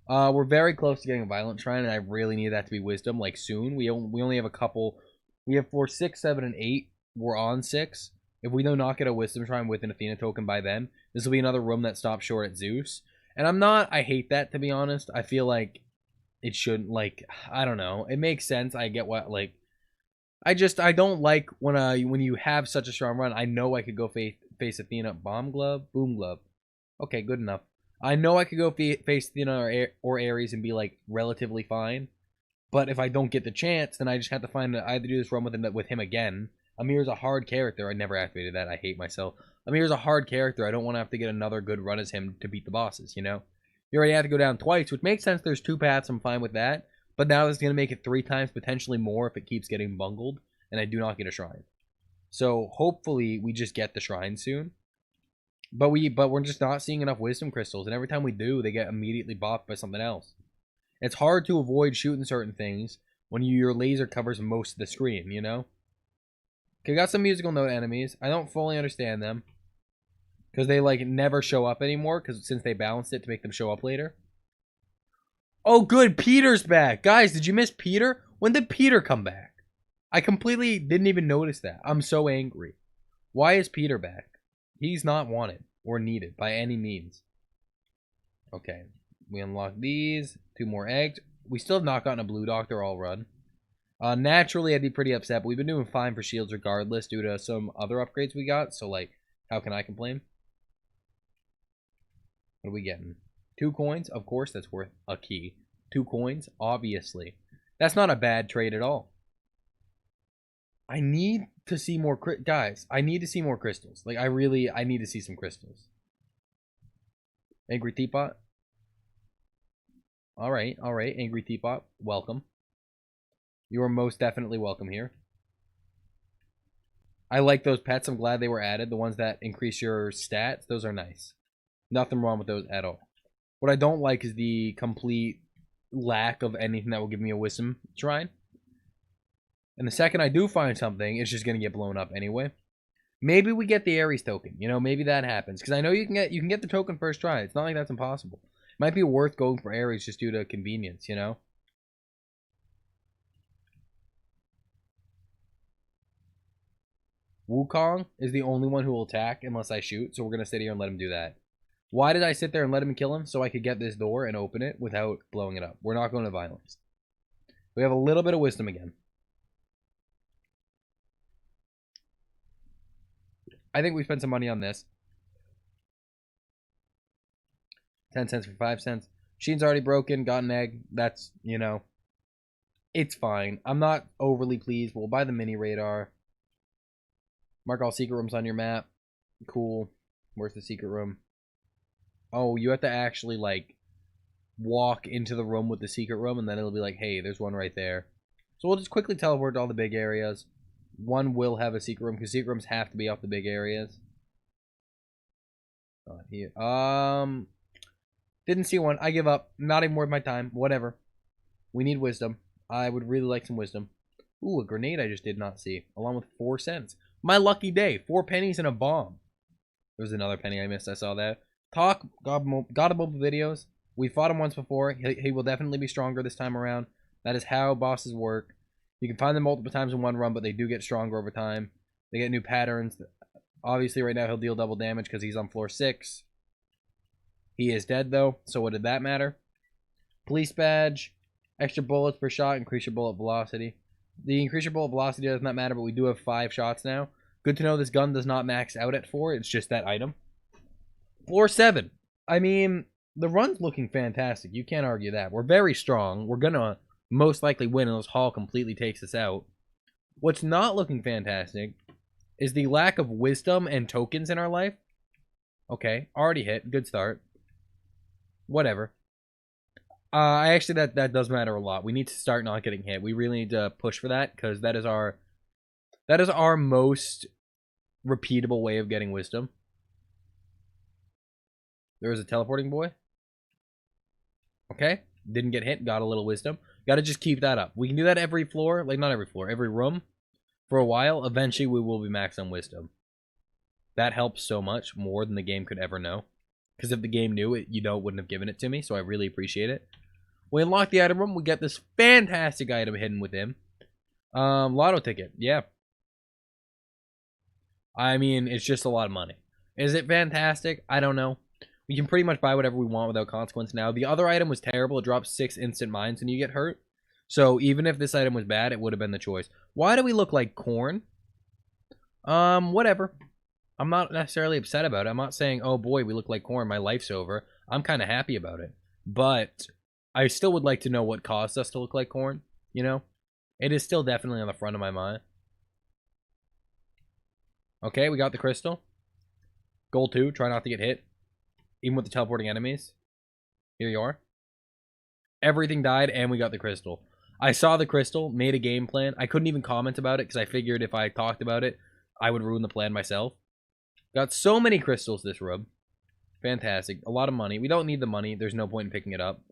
We're very close to getting a violent shrine, and I really need that to be wisdom, like soon. We only have a couple. We have 4, 6, 7, and 8. We're on 6. If we do not get a wisdom shrine with an Athena token by then, this will be another room that stops short at Zeus. And I hate that, to be honest. I feel like it shouldn't, like, I don't know. It makes sense. I get what, like, I don't like when you have such a strong run. I know I could go face Athena. Bomb glove, boom glove. Okay, good enough. I know I could go face Athena or Ares and be like relatively fine. But if I don't get the chance, then I just have to find I either do this run with him again. Amir's a hard character. I never activated that. I hate myself. Amir's a hard character. I don't want to have to get another good run as him to beat the bosses, you know? You already have to go down twice, which makes sense. There's 2 paths. I'm fine with that. But now it's going to make it 3 times, potentially more if it keeps getting bungled, and I do not get a shrine. So hopefully we just get the shrine soon. But we're just not seeing enough wisdom crystals, and every time we do, they get immediately bopped by something else. It's hard to avoid shooting certain things when your laser covers most of the screen, you know? Okay, got some musical note enemies. I don't fully understand them. Because they, like, never show up anymore, since they balanced it to make them show up later. Oh, good, Peter's back. Guys, did you miss Peter? When did Peter come back? I completely didn't even notice that. I'm so angry. Why is Peter back? He's not wanted or needed by any means. Okay, we unlock these. 2 more eggs. We still have not gotten a blue doctor all run. Naturally, I'd be pretty upset, but we've been doing fine for shields regardless due to some other upgrades we got. So, like, how can I complain? What are we getting? 2 coins? Of course, that's worth a key. 2 coins? Obviously. That's not a bad trade at all. I need to see more... Guys, I need to see more crystals. Like, I need to see some crystals. Angry Teapot? Alright, Angry Teapot. Welcome. You are most definitely welcome here. I like those pets. I'm glad they were added. The ones that increase your stats. Those are nice. Nothing wrong with those at all. What I don't like is the complete lack of anything that will give me a wisdom shrine. And the second I do find something, it's just going to get blown up anyway. Maybe we get the Ares token. You know, maybe that happens. Because I know you can get the token first try. It's not like that's impossible. It might be worth going for Ares just due to convenience, you know? Wukong is the only one who will attack unless I shoot. So we're going to sit here and let him do that. Why did I sit there and let him kill him? So I could get this door and open it without blowing it up. We're not going to violence. We have a little bit of wisdom again. I think we spent some money on this. 10 cents for 5 cents. Machine's already broken. Got an egg. That's, you know, it's fine. I'm not overly pleased. We'll buy the mini radar. Mark all secret rooms on your map. Cool. Where's the secret room? Oh, you have to actually, like, walk into the room with the secret room, and then it'll be like, hey, there's one right there. So we'll just quickly teleport to all the big areas. One will have a secret room, because secret rooms have to be off the big areas. Not here. Didn't see one. I give up. Not even worth my time. Whatever. We need wisdom. I would really like some wisdom. Ooh, a grenade I just did not see. Along with 4 cents. My lucky day. 4 pennies and a bomb. There was another penny I missed. I saw that. Talk. God of Mobile videos. We fought him once before. He will definitely be stronger this time around. That is how bosses work. You can find them multiple times in one run, but they do get stronger over time. They get new patterns. Obviously, right now, he'll deal double damage because he's on floor 6. He is dead, though, so what did that matter? Police badge. Extra bullets per shot. Increase your bullet velocity. The increase your bullet velocity does not matter, but we do have 5 shots now. Good to know this gun does not max out at 4. It's just that item. Floor 7. I mean, the run's looking fantastic. You can't argue that. We're very strong. We're going to most likely win unless Hall completely takes us out. What's not looking fantastic is the lack of wisdom and tokens in our life. Okay, already hit. Good start. Whatever. Actually, that does matter a lot. We need to start not getting hit. We really need to push for that because that is our most repeatable way of getting wisdom. There was a teleporting boy. Okay, didn't get hit. Got a little wisdom. Got to just keep that up. We can do that every floor, like not every floor, every room. For a while, eventually we will be maxed on wisdom. That helps so much more than the game could ever know. Because if the game knew it, it wouldn't have given it to me. So I really appreciate it. We unlock the item room. We get this fantastic item hidden with him. Lotto ticket. Yeah. I mean, it's just a lot of money. Is it fantastic? I don't know. We can pretty much buy whatever we want without consequence now. The other item was terrible. It drops 6 instant mines and you get hurt. So even if this item was bad, it would have been the choice. Why do we look like corn? Whatever. I'm not necessarily upset about it. I'm not saying, oh boy, we look like corn, my life's over. I'm kind of happy about it. But I still would like to know what caused us to look like corn, you know? It is still definitely on the front of my mind. Okay, we got the crystal. Goal 2, try not to get hit. Even with the teleporting enemies. Here you are. Everything died and we got the crystal. I saw the crystal, made a game plan. I couldn't even comment about it because I figured if I talked about it, I would ruin the plan myself. Got so many crystals this rub. Fantastic. A lot of money. We don't need the money. There's no point in picking it up.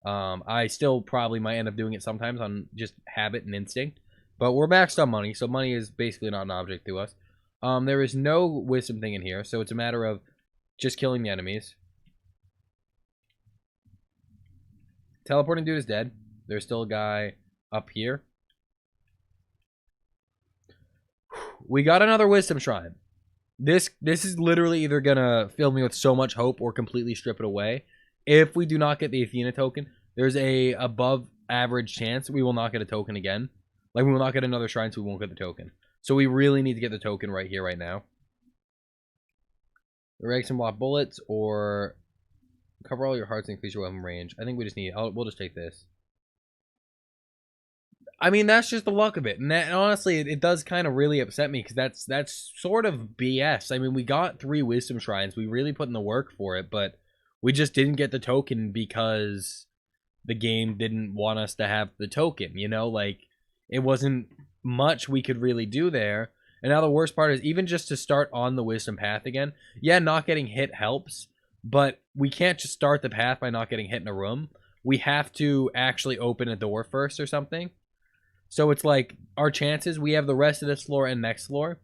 I still probably might end up doing it sometimes on just habit and instinct. But we're maxed on money, so money is basically not an object to us. There is no wisdom thing in here, so it's a matter of just killing the enemies. Teleporting dude is dead. There's still a guy up here. We got another wisdom shrine. This is literally either gonna fill me with so much hope or completely strip it away. If we do not get the Athena token, there's a above average chance we will not get a token again. Like, we will not get another shrine, so we won't get the token. So we really need to get the token right here, right now. Erect some block bullets or cover all your hearts and increase your weapon range. I think we just need. We'll just take this. I mean, that's just the luck of it, and that, honestly, it does kind of really upset me because that's sort of BS. I mean, we got 3 wisdom shrines. We really put in the work for it, but we just didn't get the token because the game didn't want us to have the token. You know, like, it wasn't much we could really do there. And now the worst part is even just to start on the wisdom path again. Yeah, not getting hit helps, but we can't just start the path by not getting hit in a room. We have to actually open a door first or something. So it's like our chances, we have the rest of this floor and next floor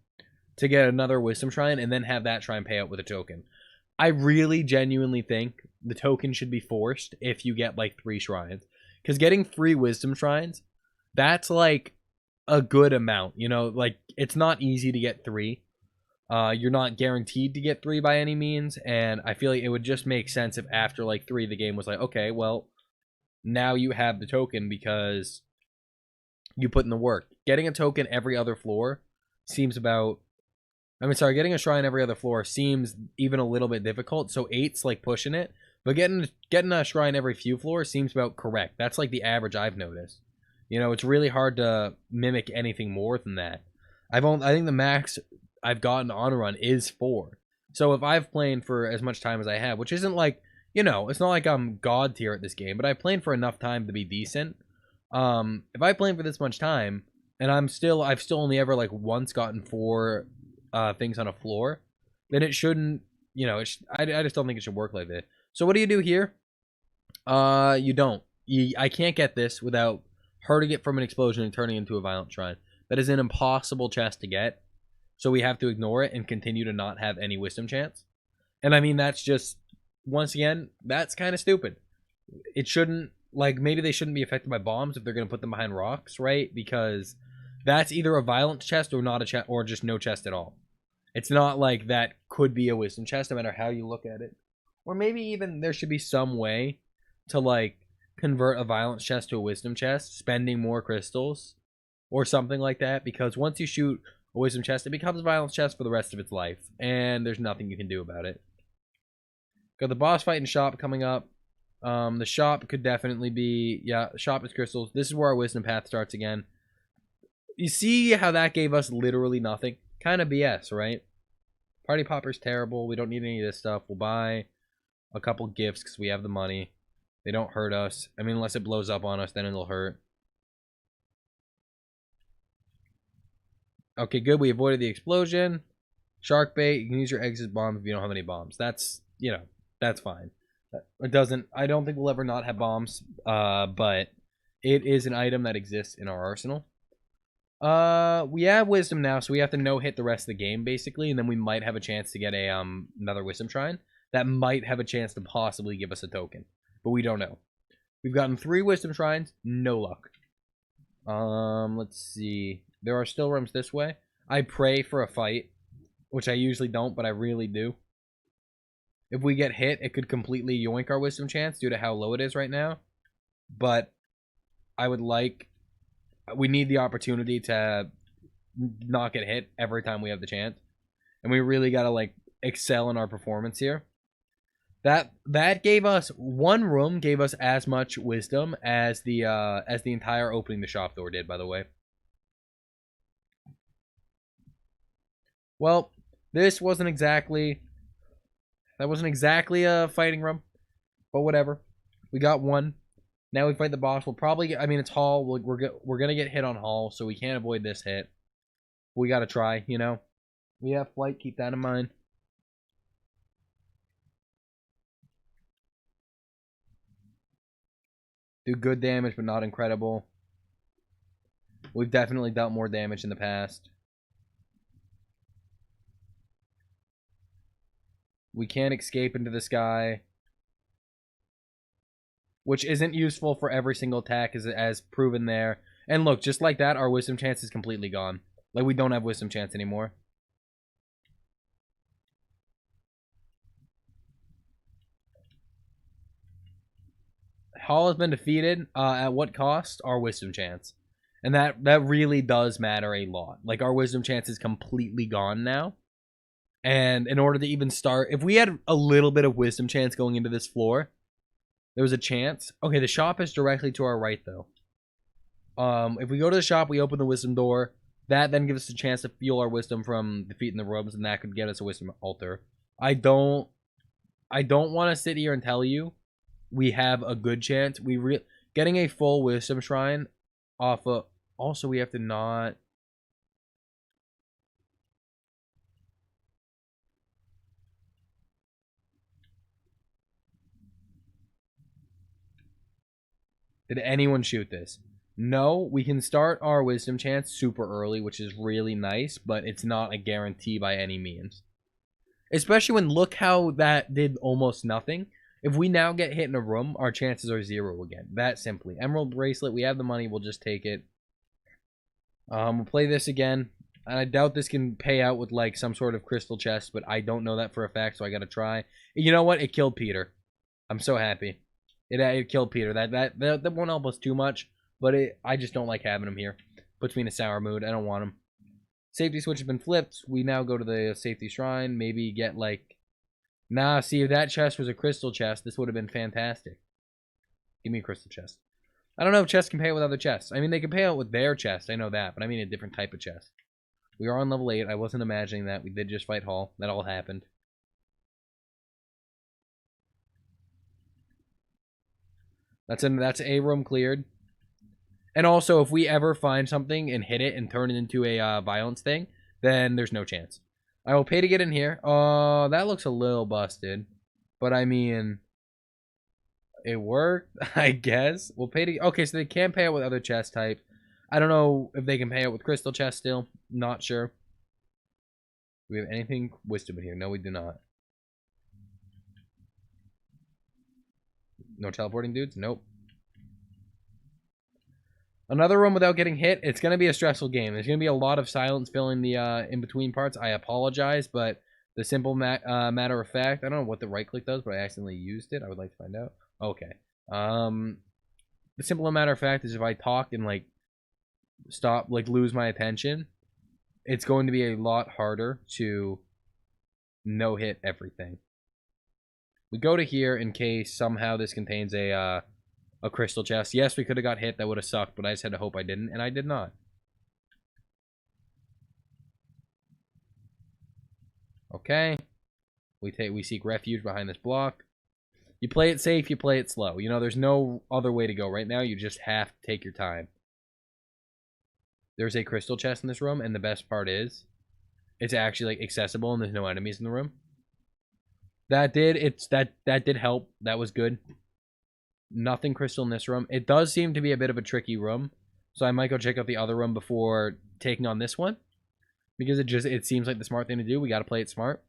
to get another wisdom shrine and then have that shrine pay out with a token. I really genuinely think the token should be forced if you get like 3 shrines. Because getting 3 wisdom shrines, that's like a good amount. You know, like, it's not easy to get 3. You're not guaranteed to get 3 by any means. And I feel like it would just make sense if after like 3, the game was like, okay, well, now you have the token because you put in the work. Getting a token every other floor seems about... getting a shrine every other floor seems even a little bit difficult. So 8's like pushing it. But getting a shrine every few floors seems about correct. That's like the average I've noticed. You know, it's really hard to mimic anything more than that. I think the max I've gotten on a run is 4. So if I've played for as much time as I have, which isn't like, you know, it's not like I'm god tier at this game, but I've played for enough time to be decent. If I played for this much time and I've still only ever like once gotten 4 things on a floor, then it shouldn't, you know, I just don't think it should work like that. So what do you do here? You don't. I can't get this without hurting it from an explosion and turning into a violent shrine. That is an impossible chest to get. So we have to ignore it and continue to not have any wisdom chance. And I mean, that's just, once again, that's kind of stupid. It shouldn't, like, maybe they shouldn't be affected by bombs if they're going to put them behind rocks, right? Because that's either a violent chest or not a chest, or just no chest at all. It's not like that could be a wisdom chest, no matter how you look at it. Or maybe even there should be some way to, like, convert a violence chest to a wisdom chest, spending more crystals or something like that. Because once you shoot a wisdom chest, it becomes a violence chest for the rest of its life, and there's nothing you can do about it. Got the boss fight and shop coming up. The shop could definitely be, yeah, shop is crystals. This is where our wisdom path starts again. You see how that gave us literally nothing? Kind of BS, right? Party popper's terrible. We don't need any of this stuff. We'll buy a couple gifts because we have the money. They don't hurt us. I mean, unless it blows up on us, then it'll hurt. Okay, good. We avoided the explosion. Shark bait. You can use your eggs as bombs if you don't have any bombs. That's, you know, that's fine. It doesn't, I don't think we'll ever not have bombs, but it is an item that exists in our arsenal. We have wisdom now, so we have to no-hit the rest of the game, basically, and then we might have a chance to get a, another wisdom shrine. That might have a chance to possibly give us a token, but we don't know. We've gotten 3 wisdom shrines, no luck. Let's see. There are still rooms this way. I pray for a fight, which I usually don't, but I really do. If we get hit, it could completely yoink our wisdom chance due to how low it is right now. But I would like... We need the opportunity to not get hit every time we have the chance. And we really got to, like, excel in our performance here. That gave us... One room gave us as much wisdom as the entire opening the shop door did, by the way. Well, this wasn't exactly... That wasn't exactly a fighting room, but whatever. We got 1. Now we fight the boss. We'll probably get, I mean, it's Hall. We're going to get hit on Hall, so we can't avoid this hit. We got to try, you know. We have flight. Keep that in mind. Do good damage, but not incredible. We've definitely dealt more damage in the past. We can't escape into the sky, which isn't useful for every single attack, as proven there. And look, just like that, our wisdom chance is completely gone. Like, we don't have wisdom chance anymore. Hall has been defeated. At what cost? Our wisdom chance. And that really does matter a lot. Like, our wisdom chance is completely gone now. And in order to even start, if we had a little bit of wisdom chance going into this floor, there was a chance. Okay, the shop is directly to our right, though. If we go to the shop, we open the wisdom door. That then gives us a chance to fuel our wisdom from defeating the robes, and that could get us a wisdom altar. I don't want to sit here and tell you we have a good chance. Getting a full wisdom shrine off of... Also, we have to not... Did anyone shoot this? No, we can start our wisdom chance super early, which is really nice, but it's not a guarantee by any means. Especially when, look how that did almost nothing. If we now get hit in a room, our chances are 0 again. That simply. Emerald bracelet, we have the money, we'll just take it. We'll play this again. And I doubt this can pay out with, like, some sort of crystal chest, but I don't know that for a fact, so I gotta try. You know what? It killed Peter. I'm so happy. It killed Peter. That won't help us too much, but I just don't like having him here. Puts me in a sour mood. I don't want him. Safety switch has been flipped. We now go to the safety shrine. Maybe get, like... Nah, see, if that chest was a crystal chest, this would have been fantastic. Give me a crystal chest. I don't know if chests can pay out with other chests. I mean, they can pay out with their chest. I know that, but I mean a different type of chest. We are on level 8. I wasn't imagining that. We did just fight Hall. That all happened. That's a room cleared. And also, if we ever find something and hit it and turn it into a violence thing, then there's no chance. I will pay to get in here. That looks a little busted. But I mean, It worked, I guess. We'll pay to... Okay, so they can pay out with other chest type. I don't know if they can pay out with crystal chest still. Not sure. Do we have anything wisdom in here? No, we do not. No teleporting dudes? Nope. Another room without getting hit. It's going to be a stressful game. There's going to be a lot of silence filling the in-between parts. I apologize, but the simple matter of fact, I don't know what the right click does, but I accidentally used it. I would like to find out. Okay. The simple matter of fact is if I talk and, like, stop, like, lose my attention, it's going to be a lot harder to no-hit everything. We go to here in case somehow this contains a crystal chest. Yes, we could have got hit. That would have sucked, but I just had to hope I didn't, and I did not. Okay. We seek refuge behind this block. You play it safe, you play it slow. You know, there's no other way to go right now. You just have to take your time. There's a crystal chest in this room, and the best part is it's actually, like, accessible and there's no enemies in the room. That did help. That was good. Nothing crystal in this room. It does seem to be a bit of a tricky room, so I might go check out the other room before taking on this one, because it seems like the smart thing to do. We got to play it smart.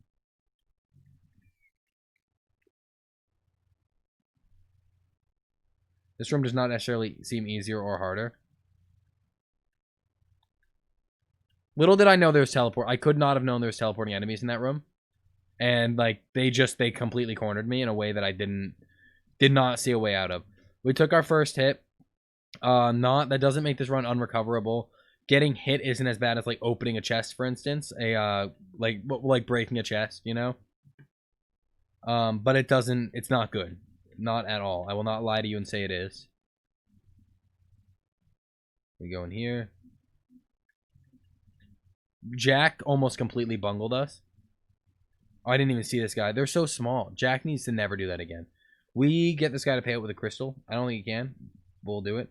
This room does not necessarily seem easier or harder. Little did I know there was teleport. I could not have known there was teleporting enemies in that room, and, like, they completely cornered me in a way that I did not see a way out of. We took our first hit. That doesn't make this run unrecoverable. Getting hit isn't as bad as, like, opening a chest, for instance. Like breaking a chest, you know? But it's not good. Not at all. I will not lie to you and say it is. We go in here. Jack almost completely bungled us. Oh, I didn't even see this guy. They're so small. Jack needs to never do that again. We get this guy to pay out with a crystal. I don't think he can. We'll do it.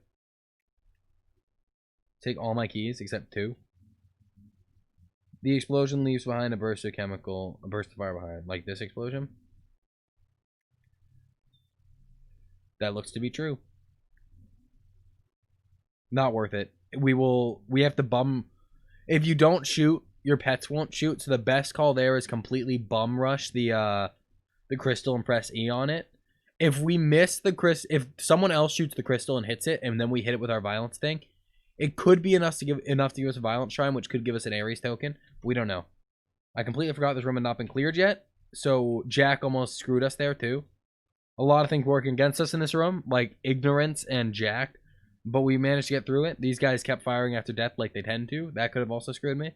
Take all my keys except 2. The explosion leaves behind a burst of fire behind. Like this explosion. That looks to be true. Not worth it. We have to bum. If you don't shoot, your pets won't shoot. So the best call there is completely bum rush the crystal and press E on it. If we miss the if someone else shoots the crystal and hits it, and then we hit it with our violence thing, it could be enough to give us a violence shrine, which could give us an Ares token. But we don't know. I completely forgot this room had not been cleared yet, so Jack almost screwed us there too. A lot of things working against us in this room, like ignorance and Jack, but we managed to get through it. These guys kept firing after death like they tend to. That could have also screwed me.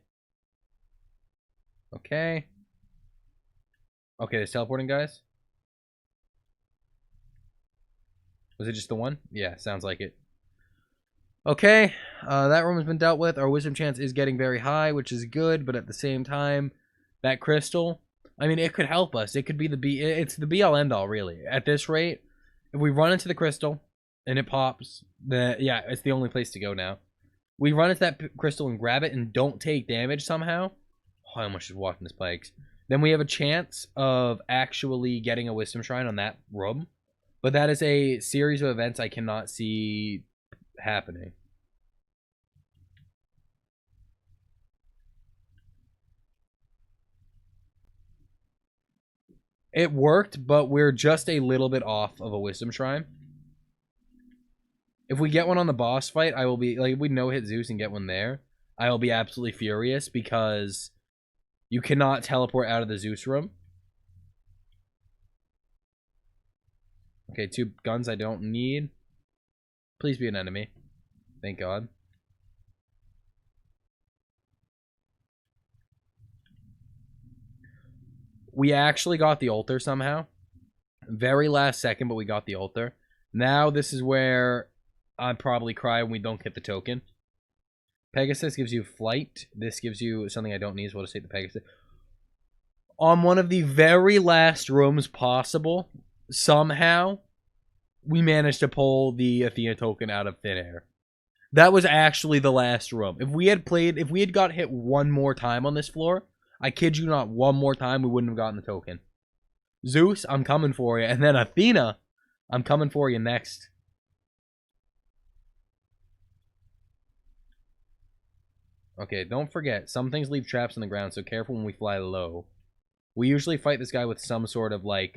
Okay. Okay, there's teleporting guys. Was it just the one? Yeah, sounds like it. Okay, that room has been dealt with. Our wisdom chance is getting very high, which is good, but at the same time, that crystal, I mean, it could help us. It could be it's the be-all end-all, really. At this rate, if we run into the crystal and it pops, yeah, it's the only place to go now. We run into that crystal and grab it and don't take damage somehow. Oh, I almost just walked into spikes. Then we have a chance of actually getting a wisdom shrine on that room. But that is a series of events I cannot see happening. It worked, but we're just a little bit off of a wisdom shrine. If we get one on the boss fight, I will be, like, if we no-hit Zeus and get one there, I will be absolutely furious because you cannot teleport out of the Zeus room. Okay, 2 guns I don't need. Please be an enemy. Thank God. We actually got the altar somehow. Very last second, but we got the altar. Now this is where I'd probably cry when we don't get the token. Pegasus gives you flight. This gives you something I don't need as well to take the Pegasus. On one of the very last rooms possible, somehow, we managed to pull the Athena token out of thin air. That was actually the last room. If we had got hit one more time on this floor, I kid you not, one more time, we wouldn't have gotten the token. Zeus, I'm coming for you. And then Athena, I'm coming for you next. Okay, don't forget, some things leave traps on the ground, so careful when we fly low. We usually fight this guy with some sort of, like,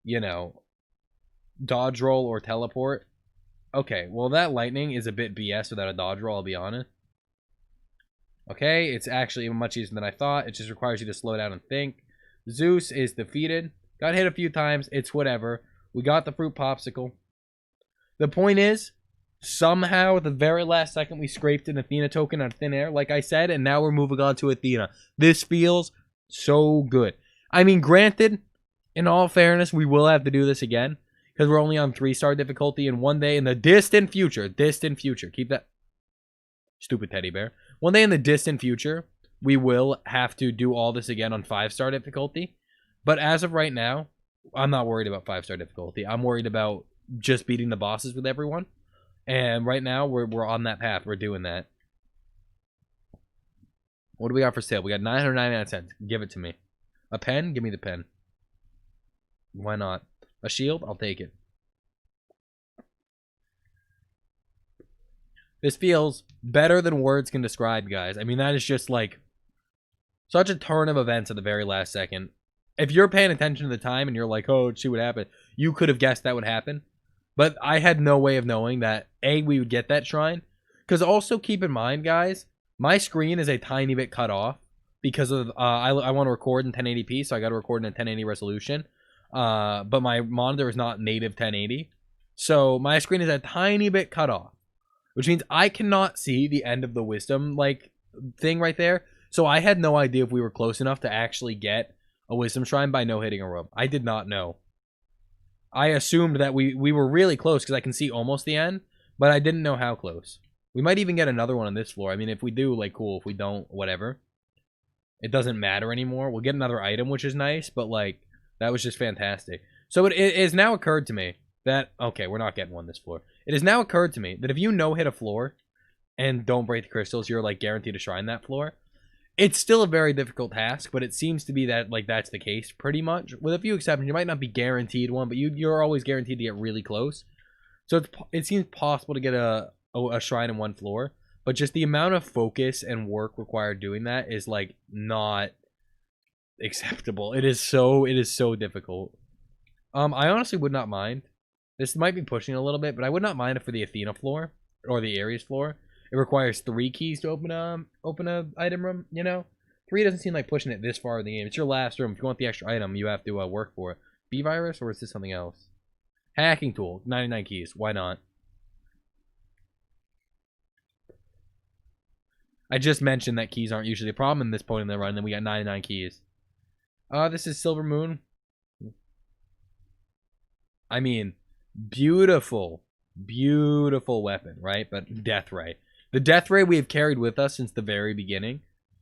you know, dodge roll or teleport. Okay, well, that lightning is a bit BS without a dodge roll, I'll be honest. Okay, it's actually much easier than I thought. It just requires you to slow down and think. Zeus is defeated. Got hit a few times. It's whatever. We got the fruit popsicle. The point is, somehow at the very last second, we scraped an Athena token out of thin air, like I said, and now we're moving on to Athena. This feels so good. I mean, granted, in all fairness, we will have to do this again, because we're only on 3-star difficulty, and one day in the distant future, keep that stupid teddy bear. One day in the distant future, we will have to do all this again on 5-star difficulty. But as of right now, I'm not worried about 5-star difficulty. I'm worried about just beating the bosses with everyone. And right now, we're on that path. We're doing that. What do we got for sale? We got 999 cents. Give it to me. A pen? Give me the pen. Why not? A shield? I'll take it. This feels better than words can describe, guys. I mean, that is just like such a turn of events at the very last second. If you're paying attention to the time and you're like, oh, see what happened, you could have guessed that would happen. But I had no way of knowing that, A, we would get that shrine. Because also keep in mind, guys, my screen is a tiny bit cut off because of I want to record in 1080p, so I got to record in a 1080 resolution. But my monitor is not native 1080. So my screen is a tiny bit cut off, which means I cannot see the end of the wisdom like thing right there. So I had no idea if we were close enough to actually get a wisdom shrine by no hitting a rope. I did not know. I assumed that we were really close because I can see almost the end, but I didn't know how close. We might even get another one on this floor. I mean, if we do, like, cool. If we don't, whatever. It doesn't matter anymore. We'll get another item, which is nice, but, like, that was just fantastic. So it has now occurred to me that, okay, we're not getting one this floor. It has now occurred to me that if you no-hit a floor and don't break the crystals, you're, like, guaranteed to shrine that floor. It's still a very difficult task, but it seems to be that, like, that's the case pretty much. With a few exceptions, you might not be guaranteed one, but you're always guaranteed to get really close. So it seems possible to get a shrine in one floor, but just the amount of focus and work required doing that is, like, not acceptable. It is so difficult. I honestly would not mind. This might be pushing a little bit, but I would not mind it for the Athena floor or the Ares floor. It requires 3 keys to open a item room, you know? 3 doesn't seem like pushing it this far in the game. It's your last room. If you want the extra item, you have to work for it. B-Virus, or is this something else? Hacking tool, 99 keys. Why not? I just mentioned that keys aren't usually a problem in this point in the run, and then we got 99 keys. This is Silver Moon. I mean, beautiful, beautiful weapon, right? But Death Ray. The Death Ray we have carried with us since the very beginning,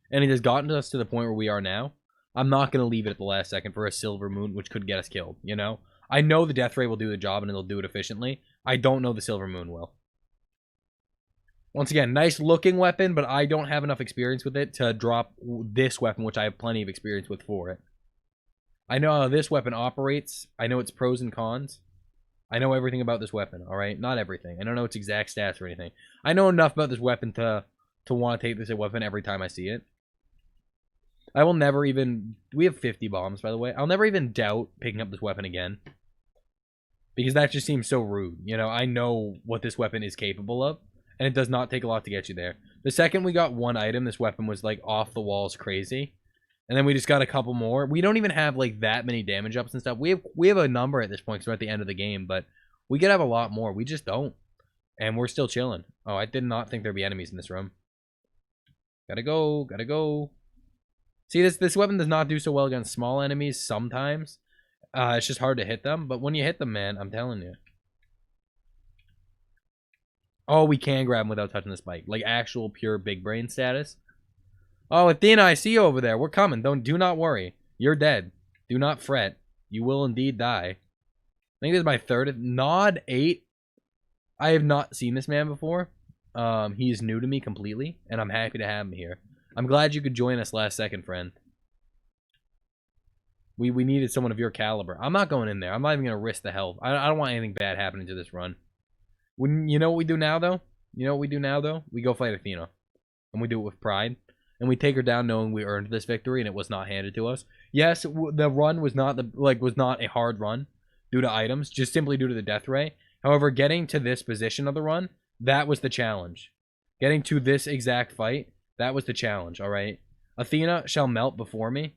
and it has gotten us to the point where we are now. I'm not going to leave it at the last second for a Silver Moon, which could get us killed, you know? I know the Death Ray will do the job, and it'll do it efficiently. I don't know the Silver Moon will. Once again, nice looking weapon, but I don't have enough experience with it to drop this weapon, which I have plenty of experience with for it. I know how this weapon operates. I know its pros and cons. I know everything about this weapon, alright? Not everything. I don't know its exact stats or anything. I know enough about this weapon to want to take this weapon every time I see it. I will never even... We have 50 bombs, by the way. I'll never even doubt picking up this weapon again. Because that just seems so rude. You know, I know what this weapon is capable of. And it does not take a lot to get you there. The second we got one item, this weapon was, like, off the walls crazy. And then we just got a couple more. We don't even have, like, that many damage ups and stuff. We have a number at this point because we're at the end of the game. But we could have a lot more. We just don't. And we're still chilling. Oh, I did not think there'd be enemies in this room. Gotta go. Gotta go. See, this weapon does not do so well against small enemies sometimes. It's just hard to hit them. But when you hit them, man, I'm telling you. Oh, we can grab them without touching the spike. Like, actual pure big brain status. Oh, Athena, I see you over there. We're coming. Do not worry. You're dead. Do not fret. You will indeed die. I think this is my third. Nod 8. I have not seen this man before. He is new to me completely, and I'm happy to have him here. I'm glad you could join us last second, friend. We needed someone of your caliber. I'm not going in there. I'm not even going to risk the health. I don't want anything bad happening to this run. You know what we do now, though? You know what we do now, though? We go fight Athena. And we do it with pride. And we take her down knowing we earned this victory and it was not handed to us. Yes, the run was not was not a hard run due to items, just simply due to the death ray. However, getting to this position of the run, that was the challenge. Getting to this exact fight, that was the challenge, alright? Athena shall melt before me.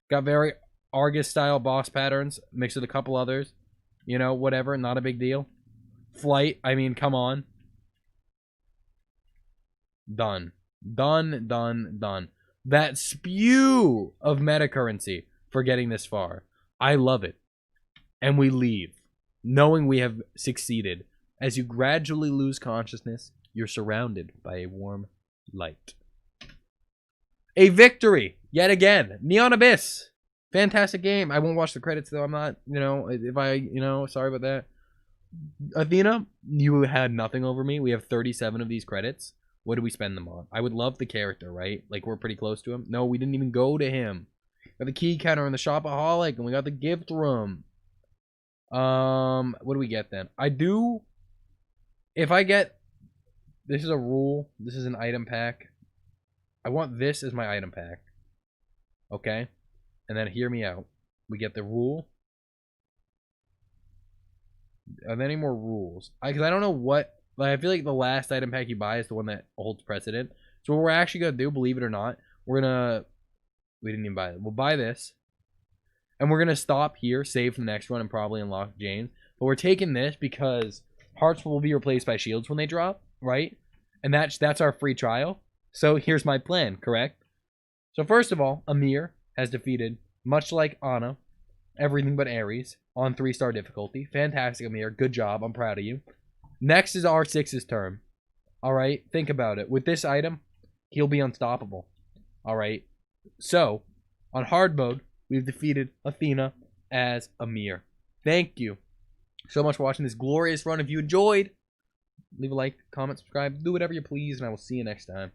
Got very Argus-style boss patterns, mixed with a couple others. You know, whatever, not a big deal. Flight, I mean, come on. Done. Done, done, done. That spew of meta currency for getting this far. I love it. And we leave, knowing we have succeeded. As you gradually lose consciousness, you're surrounded by a warm light. A victory! Yet again. Neon Abyss! Fantastic game. I won't watch the credits, though. I'm not, sorry about that. Athena, you had nothing over me. We have 37 of these credits. What do we spend them on? I would love the character, right? Like, we're pretty close to him. No, we didn't even go to him. Got the key counter in the shopaholic, and we got the gift room. What do we get then? If I get, this is a rule. This is an item pack. I want this as my item pack. Okay? And then hear me out. We get the rule. Are there any more rules? Because I don't know what. Like, I feel like the last item pack you buy is the one that holds precedent. So what we're actually going to do, believe it or not, we're going to. We didn't even buy it. We'll buy this. And we're going to stop here, save for the next one, and probably unlock James. But we're taking this because hearts will be replaced by shields when they drop, right? And that's our free trial. So here's my plan, correct? So first of all, Amir has defeated, much like Anna, everything but Ares on 3-star difficulty. Fantastic, Amir. Good job. I'm proud of you. Next is R6's turn. Alright, think about it. With this item, he'll be unstoppable. Alright, so, on hard mode, we've defeated Athena as Amir. Thank you so much for watching this glorious run. If you enjoyed, leave a like, comment, subscribe, do whatever you please, and I will see you next time.